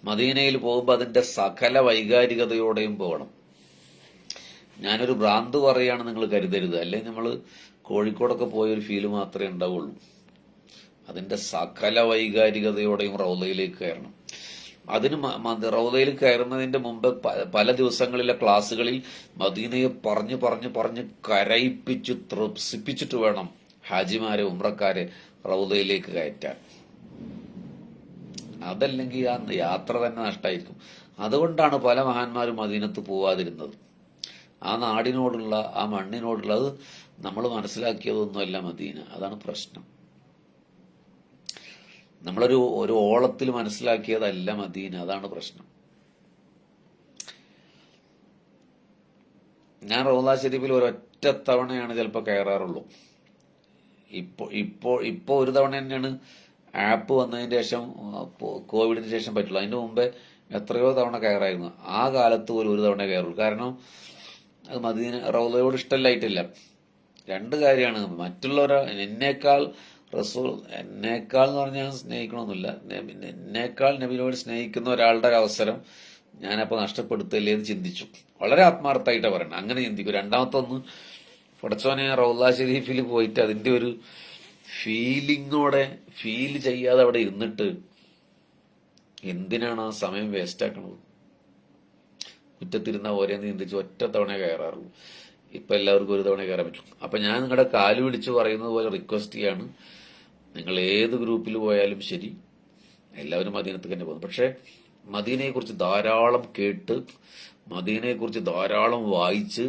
മദീനയിൽ പോകുമ്പോൾ അതിന്റെ സകല വൈകാരികതയോടെയും പോകണം. ഞാനൊരു ഭ്രാന്ത് പറയാണ് നിങ്ങൾ കരുതരുത്. അല്ലെങ്കിൽ നമ്മൾ കോഴിക്കോടൊക്കെ പോയൊരു ഫീല് മാത്രമേ ഉണ്ടാവുള്ളൂ. അതിന്റെ സകല വൈകാരികതയോടെയും റൗളയിലേക്ക് കയറണം. അതിന് റൗളയിൽ കയറുന്നതിന്റെ മുമ്പ് പല ദിവസങ്ങളിലെ ക്ലാസ്സുകളിൽ മദീനയെ പറഞ്ഞ് കരയിപ്പിച്ച് ത്രസിപ്പിച്ചിട്ട് വേണം ഹാജിമാരെ ഉംറക്കാരെ റൗളയിലേക്ക് കയറ്റാൻ. അതല്ലെങ്കിൽ ആ യാത്ര തന്നെ നഷ്ടമായിരിക്കും. അതുകൊണ്ടാണ് പല മഹാന്മാരും മദീനത്ത് പോവാതിരുന്നത്. ആ നാടിനോടുള്ള, ആ മണ്ണിനോടുള്ള, അത് നമ്മൾ മനസ്സിലാക്കിയതൊന്നുമല്ല മദീന. അതാണ് പ്രശ്നം. നമ്മളൊരു ഓളത്തിൽ മനസ്സിലാക്കിയതല്ല മദീന. അതാണ് പ്രശ്നം. ഞാൻ റൗള ഷരീഫിൽ ഒരൊറ്റ തവണയാണ് ചിലപ്പോൾ കയറാറുള്ളൂ. ഇപ്പോ ഒരു തവണ തന്നെയാണ് ആപ്പ് വന്നതിന് ശേഷം, കോവിഡിന് ശേഷം പറ്റുള്ളൂ. അതിന് മുമ്പേ എത്രയോ തവണ കയറായിരുന്നു. ആ കാലത്ത് പോലും ഒരു തവണ കയറുള്ളൂ. കാരണം അത് മദീന റൗളയോട് ഇഷ്ടമില്ലായിട്ടില്ല. രണ്ട് കാര്യമാണ്. മറ്റുള്ളവരെ എന്നേക്കാൾ എന്നേക്കാൾ എന്ന് പറഞ്ഞാൽ സ്നേഹിക്കണമെന്നില്ല, എന്നേക്കാൾ നബിയോട് സ്നേഹിക്കുന്ന ഒരാളുടെ ഒരു അവസരം ഞാനപ്പോൾ നഷ്ടപ്പെടുത്തില്ലേ എന്ന് ചിന്തിച്ചു. വളരെ ആത്മാർത്ഥമായിട്ടാണ് പറയണം. അങ്ങനെ ചിന്തിക്കും. രണ്ടാമത്തെ ഒന്ന്, പടച്ചോനെ റൗള ഷരീഫിൽ പോയിട്ട് അതിന്റെ ഒരു ഫീലിങ്ങോടെ ഫീൽ ചെയ്യാതെ അവിടെ ഇരുന്നിട്ട് എന്തിനാണ് ആ സമയം വേസ്റ്റ് ആക്കണത്? മുറ്റത്തിരുന്ന ഓരോന്ന് ചിന്തിച്ച് ഒറ്റ തവണ കയറാറുള്ളൂ. ഇപ്പൊ എല്ലാവർക്കും ഒരു തവണ കയറാൻ പറ്റും. അപ്പൊ ഞാൻ നിങ്ങളുടെ കാല് പിടിച്ച് പറയുന്നത് പോലെ റിക്വസ്റ്റ് ചെയ്യാണ്, നിങ്ങൾ ഏത് ഗ്രൂപ്പിൽ പോയാലും ശരി, എല്ലാവരും മദീനത്തേക്ക് തന്നെ പോകുന്നു. പക്ഷെ മദീനയെക്കുറിച്ച് ധാരാളം കേട്ട്, മദീനയെക്കുറിച്ച് ധാരാളം വായിച്ച്,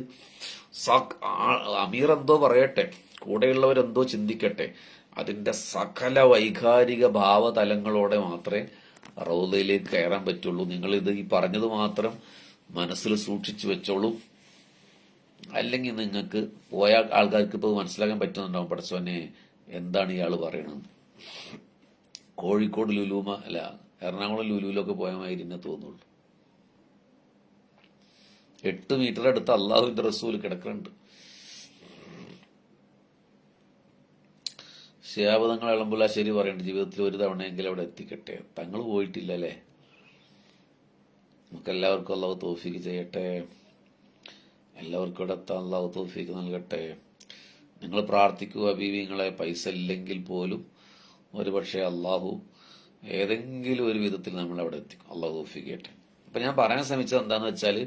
അമീർ എന്തോ പറയട്ടെ, കൂടെയുള്ളവരെന്തോ ചിന്തിക്കട്ടെ, അതിന്റെ സകല വൈകാരിക ഭാവതലങ്ങളോടെ മാത്രമേ റൗദയിലേക്ക് കയറാൻ പറ്റുള്ളൂ. നിങ്ങളിത് ഈ പറഞ്ഞത് മാത്രം മനസ്സിൽ സൂക്ഷിച്ചു വെച്ചോളൂ. അല്ലെങ്കിൽ നിങ്ങൾക്ക് പോയ ആൾക്കാർക്ക് ഇപ്പോൾ മനസ്സിലാക്കാൻ പറ്റുന്നുണ്ടാവും, പടച്ചോനെ എന്താണ് ഇയാൾ പറയണത്. കോഴിക്കോട് ലുലൂമ അല്ല, എറണാകുളം ലുലുവിലൊക്കെ പോയ മാതിരി തന്നെ തോന്നുള്ളൂ. 8 മീറ്റർ അടുത്ത് അള്ളാഹുവിന്റെ റസൂൽ കിടക്കുന്നുണ്ട്. ശിഹാബ് തങ്ങൾ ശരി പറയുന്നുണ്ട്, ജീവിതത്തിൽ ഒരു തവണയെങ്കിലും അവിടെ എത്തിക്കട്ടെ. തങ്ങൾ പോയിട്ടില്ല അല്ലേ? നമുക്ക് എല്ലാവർക്കും അള്ളാഹു തൗഫീക്ക് ചെയ്യട്ടെ. എല്ലാവർക്കും ഇവിടെ എത്താൻ അള്ളാഹു തൗഫീക്ക് നൽകട്ടെ. നിങ്ങൾ പ്രാർത്ഥിക്കുക ബീവിങ്ങളെ, പൈസ ഇല്ലെങ്കിൽ പോലും ഒരുപക്ഷെ അള്ളാഹു ഏതെങ്കിലും ഒരു വിധത്തിൽ നമ്മളവിടെ എത്തിക്കും. അള്ളാഹു തൗഫീക്ക് ചെയ്യട്ടെ. അപ്പൊ ഞാൻ പറയാൻ ശ്രമിച്ചത് എന്താന്ന് വെച്ചാൽ,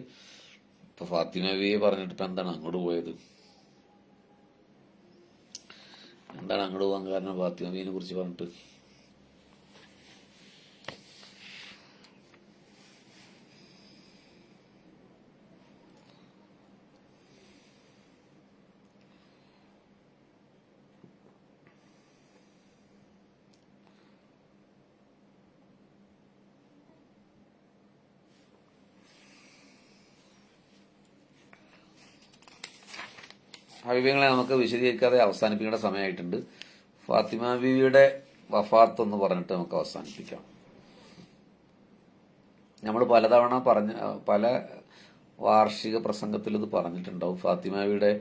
ഇപ്പൊ ഫാത്തിമ ബീവി പറഞ്ഞിട്ട് ഇപ്പൊ എന്താണ് അങ്ങോട്ട് പോയത്? എന്താണ് അങ്ങോട്ട് പോകാൻ കാരണം? ഫാത്തിമ ബീവിനെ കുറിച്ച് പറഞ്ഞിട്ട് ഹബീബികളെ നമുക്ക് വിശദീകരിക്കാതെ അവസാനിപ്പിക്കേണ്ട സമയമായിട്ടുണ്ട്. ഫാത്തിമ ബീവിയുടെ വഫാത്ത് എന്ന് പറഞ്ഞിട്ട് നമുക്ക് അവസാനിപ്പിക്കാം. നമ്മൾ പലതവണ പല വാർഷിക പ്രസംഗത്തിൽ ഇത് പറഞ്ഞിട്ടുണ്ടാവും. ഫാത്തിമ ബീവിയുടെ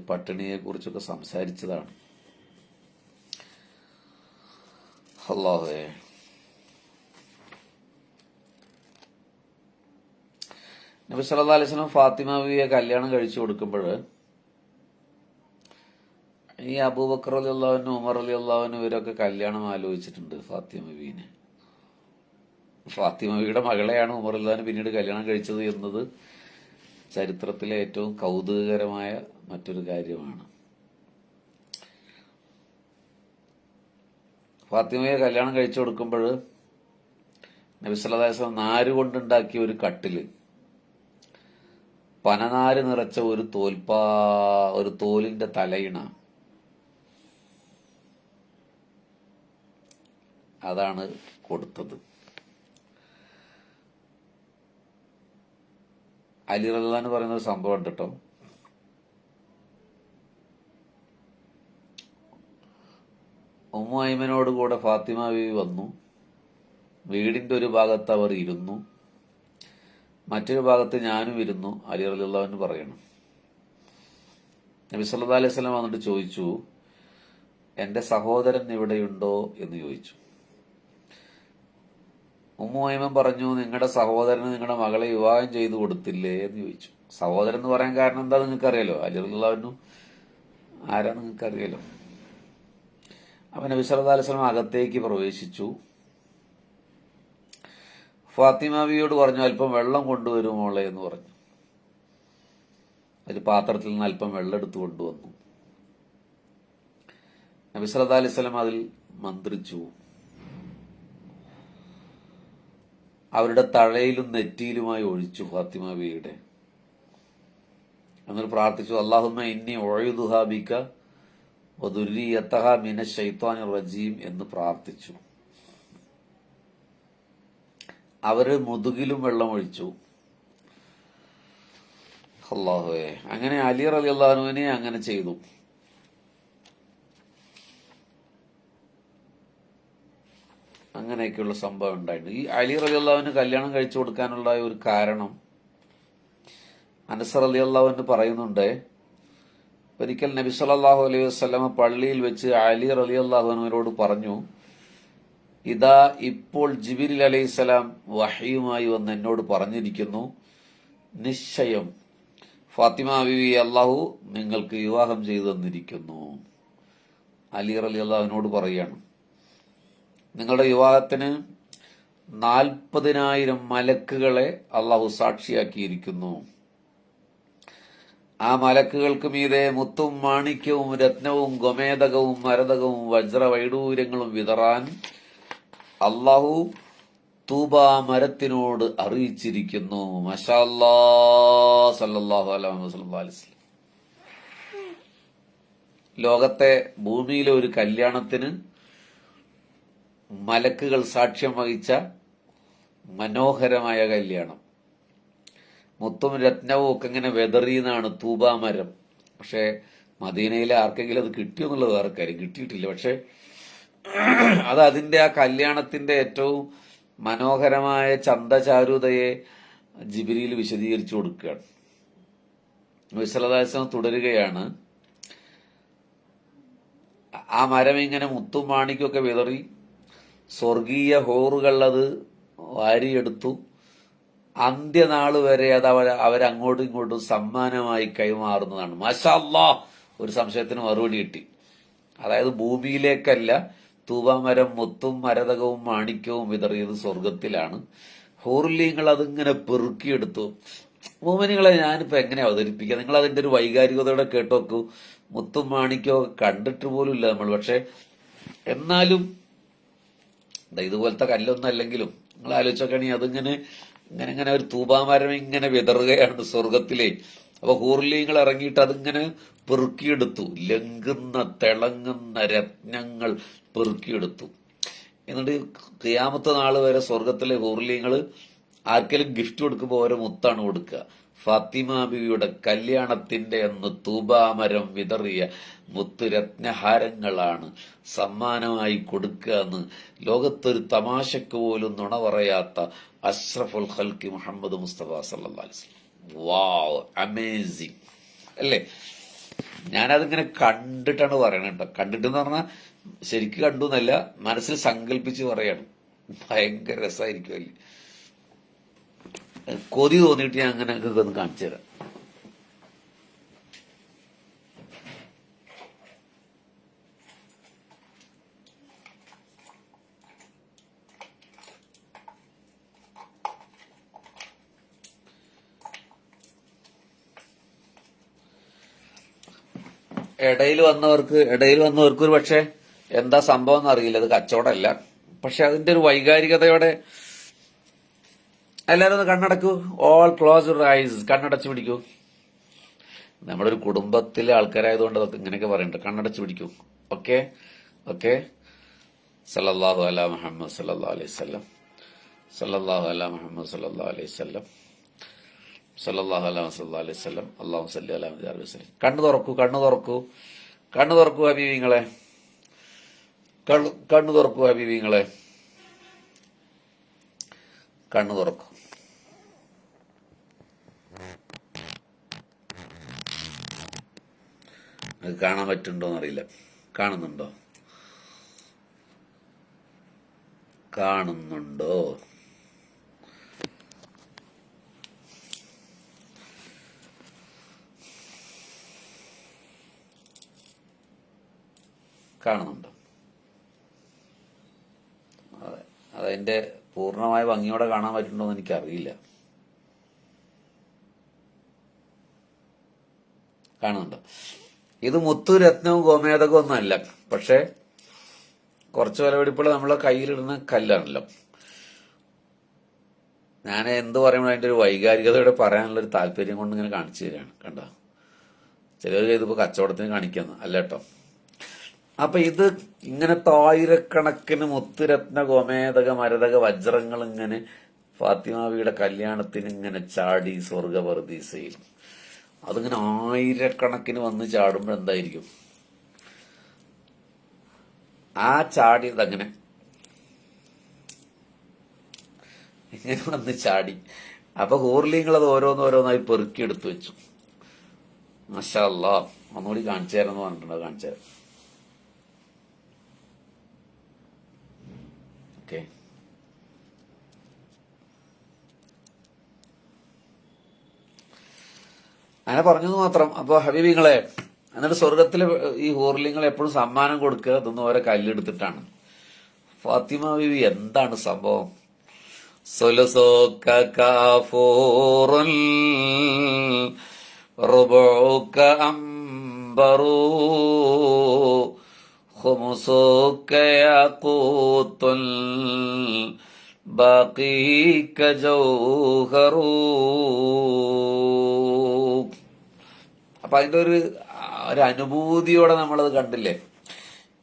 പട്ടിണിയെ കുറിച്ചൊക്കെ സംസാരിച്ചതാണ്. അല്ലാഹുവേ, നബി സല്ലല്ലാഹു അലൈഹി വസല്ലം ഫാത്തിമ ബീവിയെ കല്യാണം കഴിച്ചു കൊടുക്കുമ്പോൾ ഈ അബൂബക്കർ റളിയല്ലാഹു അൻഹു, ഉമർ റളിയല്ലാഹു അൻഹു ഇവരൊക്കെ കല്യാണം ആലോചിച്ചിട്ടുണ്ട് ഫാത്തിമ ബീവിനെ. ഫാത്തിമ ബീവിയുടെ മകളെയാണ് ഉമർ റളിയല്ലാഹു അൻഹു പിന്നീട് കല്യാണം കഴിച്ചത് എന്നത് ചരിത്രത്തിലെ ഏറ്റവും കൗതുകകരമായ മറ്റൊരു കാര്യമാണ്. ഫാത്തിമയെ കല്യാണം കഴിച്ചു കൊടുക്കുമ്പോൾ നബി സല്ലല്ലാഹു അലൈഹി വസല്ലം നാര് കൊണ്ടുണ്ടാക്കിയ ഒരു കട്ടില്, പനനാര് നിറച്ച ഒരു തോലിന്റെ തലയിണ, അതാണ് കൊടുത്തത്. അലി റളിയല്ലാഹു അൻഹു പറയുന്ന ഒരു സംഭവം ഉണ്ട് കേട്ടോ. ഉമ്മു ഐമനോട് കൂടെ ഫാത്തിമ ബീവി വന്നു. വീടിന്റെ ഒരു ഭാഗത്ത് അവർ ഇരുന്നു, മറ്റൊരു ഭാഗത്ത് ഞാനും ഇരുന്നു. അലി റളിയല്ലാഹു അൻഹു പറയണം, നബി സല്ലല്ലാഹു അലൈഹി വസല്ലം വന്നിട്ട് ചോദിച്ചു, എന്റെ സഹോദരൻ ഇവിടെയുണ്ടോ എന്ന് ചോദിച്ചു. ഉമ്മു ഐമൻ പറഞ്ഞു, നിങ്ങളുടെ സഹോദരന് നിങ്ങളുടെ മകളെ വിവാഹം ചെയ്തു കൊടുത്തില്ലേ എന്ന് ചോദിച്ചു. സഹോദരൻ എന്ന് പറയാൻ കാരണം എന്താ നിങ്ങൾക്കറിയാലോ, അലി റളിയല്ലാഹു അൻഹു ആരാ നിങ്ങൾക്കറിയാലോ. അപ്പൊ നബി സല്ലല്ലാഹു അലൈഹി വസല്ലം അകത്തേക്ക് പ്രവേശിച്ചു. ഫാത്തിമ ബീവിയോട് പറഞ്ഞു, അല്പം വെള്ളം കൊണ്ടുവരും മോളെ എന്ന് പറഞ്ഞു. ഒരു പാത്രത്തിൽ നിന്ന് അല്പം വെള്ളം എടുത്തു കൊണ്ടുവന്നു. നബി സല്ലല്ലാഹു അലൈഹി വസല്ലം അതിൽ മന്ത്രിച്ചു. അവരുടെ തഴയിലും നെറ്റിയിലുമായി ഒഴിച്ചു ഫാത്തിമ ബീവിയുടെ. എന്നിട്ട് പ്രാർത്ഥിച്ചു, അല്ലാഹുമ്മ ഇന്നി ഉഈദുഹാ ബിക വദുർരിയതഹാ മിനശ് ശൈത്വാനിർ റജീം എന്ന് പ്രാർത്ഥിച്ചു. അവര് മുതുകിലും വെള്ളം ഒഴിച്ചു. അല്ലാഹുവേ, അങ്ങനെ അലി റളിയല്ലാഹു അൻഹുവിനെ അങ്ങനെ ചെയ്തു. അങ്ങനെയൊക്കെയുള്ള സംഭവം ഉണ്ടായിട്ടുണ്ട്. ഈ അലി റളിയല്ലാഹു അൻഹു കല്യാണം കഴിച്ചു കൊടുക്കാനുള്ള ഒരു കാരണം അനസ് റളിയല്ലാഹു അൻഹു പറയുന്നുണ്ട്. ഒരിക്കൽ നബി സല്ലല്ലാഹു അലൈഹി വസല്ലമ പള്ളിയിൽ വെച്ച് അലി റളിയല്ലാഹു അൻഹുവിനോട് പറഞ്ഞു, ഇതാ ഇപ്പോൾ ജിബ്രീൽ അലൈഹിസ്സലാം വഹയുമായി വന്ന് എന്നോട് പറഞ്ഞിരിക്കുന്നു, നിശ്ചയം ഫാത്തിമ ബീവി അല്ലാഹു നിങ്ങൾക്ക് വിവാഹം ചെയ്തു തന്നിരിക്കുന്നു. അലി റളിയല്ലാഹു അൻഹുവിനോട് പറയാണ്, നിങ്ങളുടെ വിവാഹത്തിന് 40,000 മലക്കുകളെ അള്ളാഹു സാക്ഷിയാക്കിയിരിക്കുന്നു. ആ മലക്കുകൾക്ക് മീതെ മുത്തും മാണിക്യവും രത്നവും ഗോമേതകവും മരതകവും വജ്രവൈഡൂര്യങ്ങളും വിതറാൻ അള്ളാഹു തൂബ മരത്തിനോട് അറിയിച്ചിരിക്കുന്നു. മാഷാ അല്ലാഹ് സല്ലല്ലാഹു അലൈഹി വസല്ലം. ലോകത്തെ ഭൂമിയിലെ ഒരു കല്യാണത്തിന് മലക്കുകൾ സാക്ഷ്യം വഹിച്ച മനോഹരമായ കല്യാണം. മുത്തും രത്നവും ഒക്കെ ഇങ്ങനെ വെതറിയെന്നാണ് തൂബാ മരം. പക്ഷെ മദീനയിലെ ആർക്കെങ്കിലും അത് കിട്ടിയെന്നുള്ളത് വേറെ കാര്യം, കിട്ടിയിട്ടില്ല. പക്ഷെ അത് അതിന്റെ ആ കല്യാണത്തിന്റെ ഏറ്റവും മനോഹരമായ ചന്തചാരുതയെ ജിബ്രീൽ വിശദീകരിച്ചു കൊടുക്കുകയാണ്. നബി സല്ലല്ലാഹു അലൈഹി വസല്ലം തുടരുകയാണ്, ആ മരം ഇങ്ങനെ മുത്തും മാണിക്കൊക്കെ വിതറി സ്വർഗീയ ഹോറുകൾ അത് വാരിയെടുത്തു. അന്ത്യനാള് വരെ അത് അവരങ്ങോട്ടും ഇങ്ങോട്ടും സമ്മാനമായി കൈമാറുന്നതാണ്. മാഷാ അല്ലാഹ്, ഒരു സംശയത്തിന് മറുപടി കിട്ടി. അതായത് ഭൂമിയിലേക്കല്ല, തൂബാമരം മുത്തും മരതകവും മാണിക്യവും വിതറിയത് സ്വർഗത്തിലാണ്. ഹോർലീങ്ങൾ അതിങ്ങനെ പെറുക്കിയെടുത്തു. മോമിനികളെ ഞാനിപ്പോ എങ്ങനെ അവതരിപ്പിക്കാം? നിങ്ങൾ അതിന്റെ ഒരു വൈകാരികതയോടെ കേട്ടോക്കൂ. മുത്തും മാണിക്യവും കണ്ടിട്ട് പോലും ഇല്ല നമ്മൾ. പക്ഷെ എന്നാലും ഇതുപോലത്തെ കല്ലൊന്നും അല്ലെങ്കിലും നിങ്ങൾ ആലോചിച്ചോക്കുകയാണെങ്കിൽ അതിങ്ങനെ ഇങ്ങനെ ഇങ്ങനെ ഒരു തൂബാമരം ഇങ്ങനെ വിതറുകയാണ് സ്വർഗത്തിലെ. അപ്പൊ ഹൂർലീങ്ങൾ ഇറങ്ങിയിട്ട് അതിങ്ങനെ പെറുക്കിയെടുത്തു. ലംഘുന്ന തിളങ്ങുന്ന രത്നങ്ങൾ പെറുക്കിയെടുത്തു. എന്നിട്ട് ഖിയാമത്ത് നാള് വരെ സ്വർഗത്തിലെ ഹൂർലീങ്ങൾ ആർക്കെങ്കിലും ഗിഫ്റ്റ് കൊടുക്കുമ്പോൾ ഓരോ മുത്താണ് കൊടുക്കുക. ഫാത്തിമ ബിവിയുടെ കല്യാണത്തിന്റെ അന്ന് തൂബാമരം വിതറിയ മുത്തുരത്നഹാരങ്ങളാണ് സമ്മാനമായി കൊടുക്കുക എന്ന് ലോകത്തൊരു തമാശക്ക് പോലും നുണ പറയാത്ത അഷ്റഫുൽ ഖൽഖി മുഹമ്മദ് മുസ്തഫ സല്ലല്ലാഹു അലൈഹി വസല്ലം. വാവ്, അമേസിങ് അല്ലേ? ഞാനതിങ്ങനെ കണ്ടിട്ടാണ് പറയണത് കേട്ടോ. കണ്ടിട്ടെന്ന് പറഞ്ഞാൽ ശരിക്കും കണ്ടു എന്നല്ല, മനസ്സിൽ സങ്കല്പിച്ച് പറയാണ്. ഭയങ്കര രസമായിരിക്കുമല്ലേ? കൊതി തോന്നിയിട്ട് ഞാൻ അങ്ങനെ ഒന്ന് കാണിച്ചു തരാം. ഇടയിൽ വന്നവർക്ക് ഒരു പക്ഷെ എന്താ സംഭവം എന്ന് അറിയില്ല. അത് കച്ചവടമല്ല. പക്ഷെ അതിന്റെ ഒരു വൈകാരികതയോടെ എല്ലാവരും ഒന്ന് കണ്ണടക്കൂ. All close your eyes. കണ്ണടച്ചു പിടിക്കൂ. നമ്മുടെ ഒരു കുടുംബത്തിലെ ആൾക്കാരായതുകൊണ്ട് അതൊക്കെ ഇങ്ങനെയൊക്കെ പറയുന്നുണ്ട്. കണ്ണടച്ചു പിടിക്കൂ. Okay okay. സല്ലല്ലാഹു അലാ മുഹമ്മദ് സല്ലല്ലാഹു അലൈഹി വസല്ലം. സല്ലല്ലാഹു അലാ മുഹമ്മദ് സല്ലല്ലാഹു അലൈഹി വസല്ലം. സല്ലല്ലാഹു അലാ സല്ലല്ലാഹു അലൈഹി വസല്ലം. അല്ലാഹു സല്ലി അലാ മുഹമ്മദ് വസല്ലം. കണ്ണു തുറക്കൂ, കണ്ണു തുറക്കൂ, കണ്ണു തുറക്കൂ ഹബീബിങ്ങളെ. കണ്ണു തുറക്കൂ ഹബീബിങ്ങളെ. കണ്ണു തുറക്കൂ. അത് കാണാൻ പറ്റുന്നുണ്ടോന്ന് അറിയില്ല. കാണുന്നുണ്ടോ? കാണുന്നുണ്ടോ? കാണുന്നുണ്ടോ? അതെ, അതതിന്റെ പൂർണ്ണമായ ഭംഗിയോടെ കാണാൻ പറ്റുന്നുണ്ടോ എന്ന് എനിക്കറിയില്ല. കാണുന്നുണ്ടോ? ഇത് മുത്തു രത്നവും ഗോമേതകവും ഒന്നും അല്ല. പക്ഷെ കുറച്ച് വിലപിടിപ്പുള്ള നമ്മളെ കയ്യിലിടുന്ന കല്ലാണല്ലോ. ഞാൻ എന്ത് പറയുമ്പോൾ അതിന്റെ ഒരു വൈകാരികതയോടെ പറയാനുള്ള ഒരു താല്പര്യം കൊണ്ട് ഇങ്ങനെ കാണിച്ചു തരികയാണ്. കണ്ടോ? ചിലർ ഇതിപ്പോ കച്ചവടത്തിന് കാണിക്കുന്നു അല്ല കേട്ടോ. അപ്പൊ ഇത് ഇങ്ങനത്തെ ആയിരക്കണക്കിന് മുത്തുരത്ന ഗോമേതക മരതക വജ്രങ്ങൾ ഇങ്ങനെ ഫാത്തിമാവിയുടെ കല്യാണത്തിന് ഇങ്ങനെ ചാടി സ്വർഗപർദീസയിൽ. അതിങ്ങനെ ആയിരക്കണക്കിന് വന്ന് ചാടുമ്പോൾ എന്തായിരിക്കും? ആ ചാടിയത് അങ്ങനെ ഇങ്ങനെ വന്ന് ചാടി. അപ്പൊ ഹൂർലിങ്ങൾ അത് ഓരോന്നോരോന്നായി പെറുക്കിയെടുത്തു വെച്ചു. മാഷാ അല്ലാഹ്. ഒന്നുകൂടി കാണിച്ചു തരാമെന്ന് പറഞ്ഞിട്ടുണ്ട്. കാണിച്ചു തരാം. ഓക്കെ. അങ്ങനെ പറഞ്ഞത് മാത്രം. അപ്പൊ ഹബീബിങ്ങളെ, എന്നിട്ട് സ്വർഗത്തിലെ ഈ ഹൂർലിങ്ങൾ എപ്പോഴും സമ്മാനം കൊടുക്കുക ഇതൊന്നും ഓരോ കല്ലെടുത്തിട്ടാണ്. ഫാത്തിമ ബീവി എന്താണ് സംഭവം? ربعك أنبر خمسك ياقوت باقي كجوهر. അപ്പൊ അതിന്റെ ഒരു അനുഭൂതിയോടെ നമ്മളത് കണ്ടില്ലേ.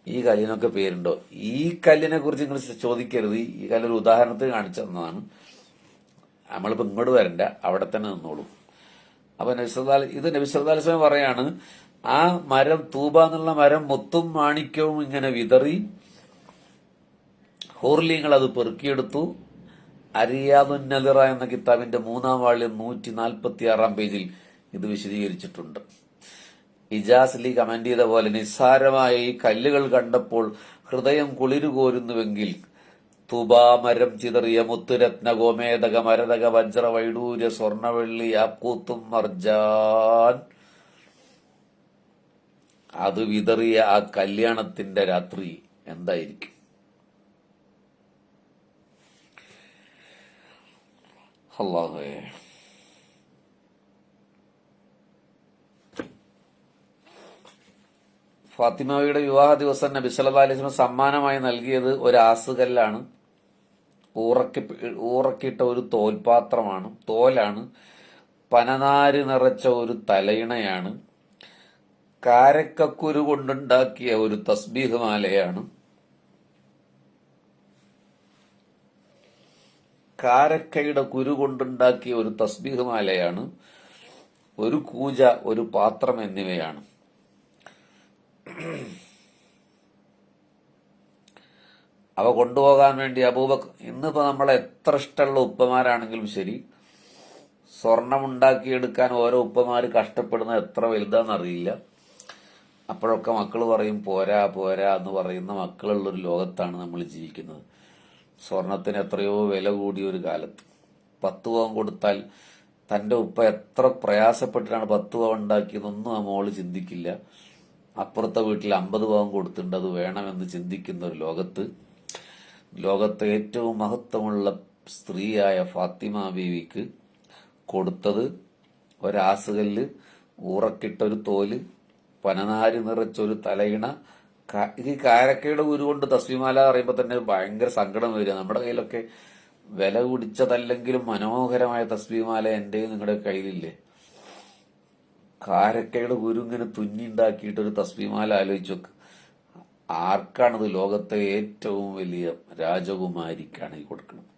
ഈ കല്ലിനൊക്കെ പേരുണ്ടോ? ഈ കല്ലിനെ കുറിച്ച് നിങ്ങൾ ചോദിക്കരുത്. ഈ കല്ലൊരു ഉദാഹരണത്തിന് കാണിച്ചു തന്നതാണ്. നമ്മളിപ്പോ ഇങ്ങോട്ട് വരണ്ട, അവിടെ തന്നെ നിന്നോളൂ. അപ്പൊ ഇത് നബി സല്ലല്ലാഹു അലൈഹി വസല്ലം പറയാണ്, ആ മരം തൂബ എന്നുള്ള മരം മുത്തും മാണിക്യവും ഇങ്ങനെ വിതറി ഹൂർലിങ്ങൾ അത് പെറുക്കിയെടുത്തു. അരിയാദുൻ നദിറ എന്ന കിതാബിന്റെ 3-ാം വാള്യം 146-ാം പേജിൽ ഇത് വിശദീകരിച്ചിട്ടുണ്ട്. ഇജാസ് അലി കമന്റ് ചെയ്ത പോലെ, നിസ്സാരമായ ഈ കല്ലുകൾ കണ്ടപ്പോൾ ഹൃദയം കുളിരുകോരുന്നുവെങ്കിൽ തുബാമരം ചിതറിയ മുത്തുരത്ന ഗോമേതക മരതക വജ്ര വൈഡൂര്യ സ്വർണവെള്ളി യാക്കൂത്തും മർജാൻ അത് വിതറിയ ആ കല്യാണത്തിന്റെ രാത്രി എന്തായിരിക്കും? അല്ലാഹുവേ, ഫാത്തിമയുടെ വിവാഹ ദിവസം നബി സല്ലല്ലാഹു അലൈഹി വസല്ലം സമ്മാനമായി നൽകിയത് ഒരു ആസുകല്ലാണ്, ഊറക്കിട്ട ഒരു തോലാണ്, പനനാര് നിറച്ച ഒരു തലയിണയാണ്, കാരക്കക്കുരു കൊണ്ടുണ്ടാക്കിയ ഒരു തസ്ബീഹ് മാലയാണ്, കാരക്കയുടെ കുരു കൊണ്ടുണ്ടാക്കിയ ഒരു തസ്ബീഹ് മാലയാണ്, ഒരു കൂജ, ഒരു പാത്രം എന്നിവയാണ്. അവ കൊണ്ടുപോകാൻ വേണ്ടി അബൂബക്കർ, ഇന്നിപ്പോ നമ്മളെ എത്ര ഇഷ്ടമുള്ള ഉപ്പമാരാണെങ്കിലും ശരി, സ്വർണമുണ്ടാക്കിയെടുക്കാൻ ഓരോ ഉപ്പമാര് കഷ്ടപ്പെടുന്നത് എത്ര വലുതാന്നറിയില്ല. അപ്പോഴൊക്കെ മക്കൾ പറയും പോരാ പോരാ എന്ന് പറയുന്ന മക്കളുള്ളൊരു ലോകത്താണ് നമ്മൾ ജീവിക്കുന്നത്. സ്വർണത്തിന് എത്രയോ വില കൂടിയ ഒരു കാലത്ത് 10 പവൻ കൊടുത്താൽ തന്റെ ഉപ്പ എത്ര പ്രയാസപ്പെട്ടിട്ടാണ് 10 പവൻ ഉണ്ടാക്കിയതൊന്നും ആ മോള് ചിന്തിക്കില്ല. അപ്പുറത്തെ വീട്ടിൽ 50 പവൻ കൊടുത്തിട്ടുണ്ട്, അത് വേണമെന്ന് ചിന്തിക്കുന്ന ഒരു ലോകത്തെ ഏറ്റവും മഹത്വമുള്ള സ്ത്രീയായ ഫാത്തിമ ബീവിക്ക് കൊടുത്തത് ഒരാസുകല്ല്, ഊറക്കിട്ടൊരു തോല്, പനനാര് നിറച്ചൊരു തലയിണ. ഈ കാരക്കയുടെ കുരു കൊണ്ട് തസ്ബീമാല പറയുമ്പോൾ തന്നെ ഭയങ്കര സങ്കടം വരിക. നമ്മുടെ കയ്യിലൊക്കെ വില കുടിച്ചതല്ലെങ്കിലും മനോഹരമായ തസ്ബീമാല എന്റെയും നിങ്ങളുടെ കയ്യിലില്ലേ? കാരക്കയുടെ കുരു ഇങ്ങനെ തുന്നിണ്ടാക്കിയിട്ടൊരു തസ്ബീമാല ആലോചിച്ചു നോക്ക്. ആർക്കാണിത്? ലോകത്തെ ഏറ്റവും വലിയ രാജകുമാരിക്കാണ് ഈ കൊടുക്കുന്നത്.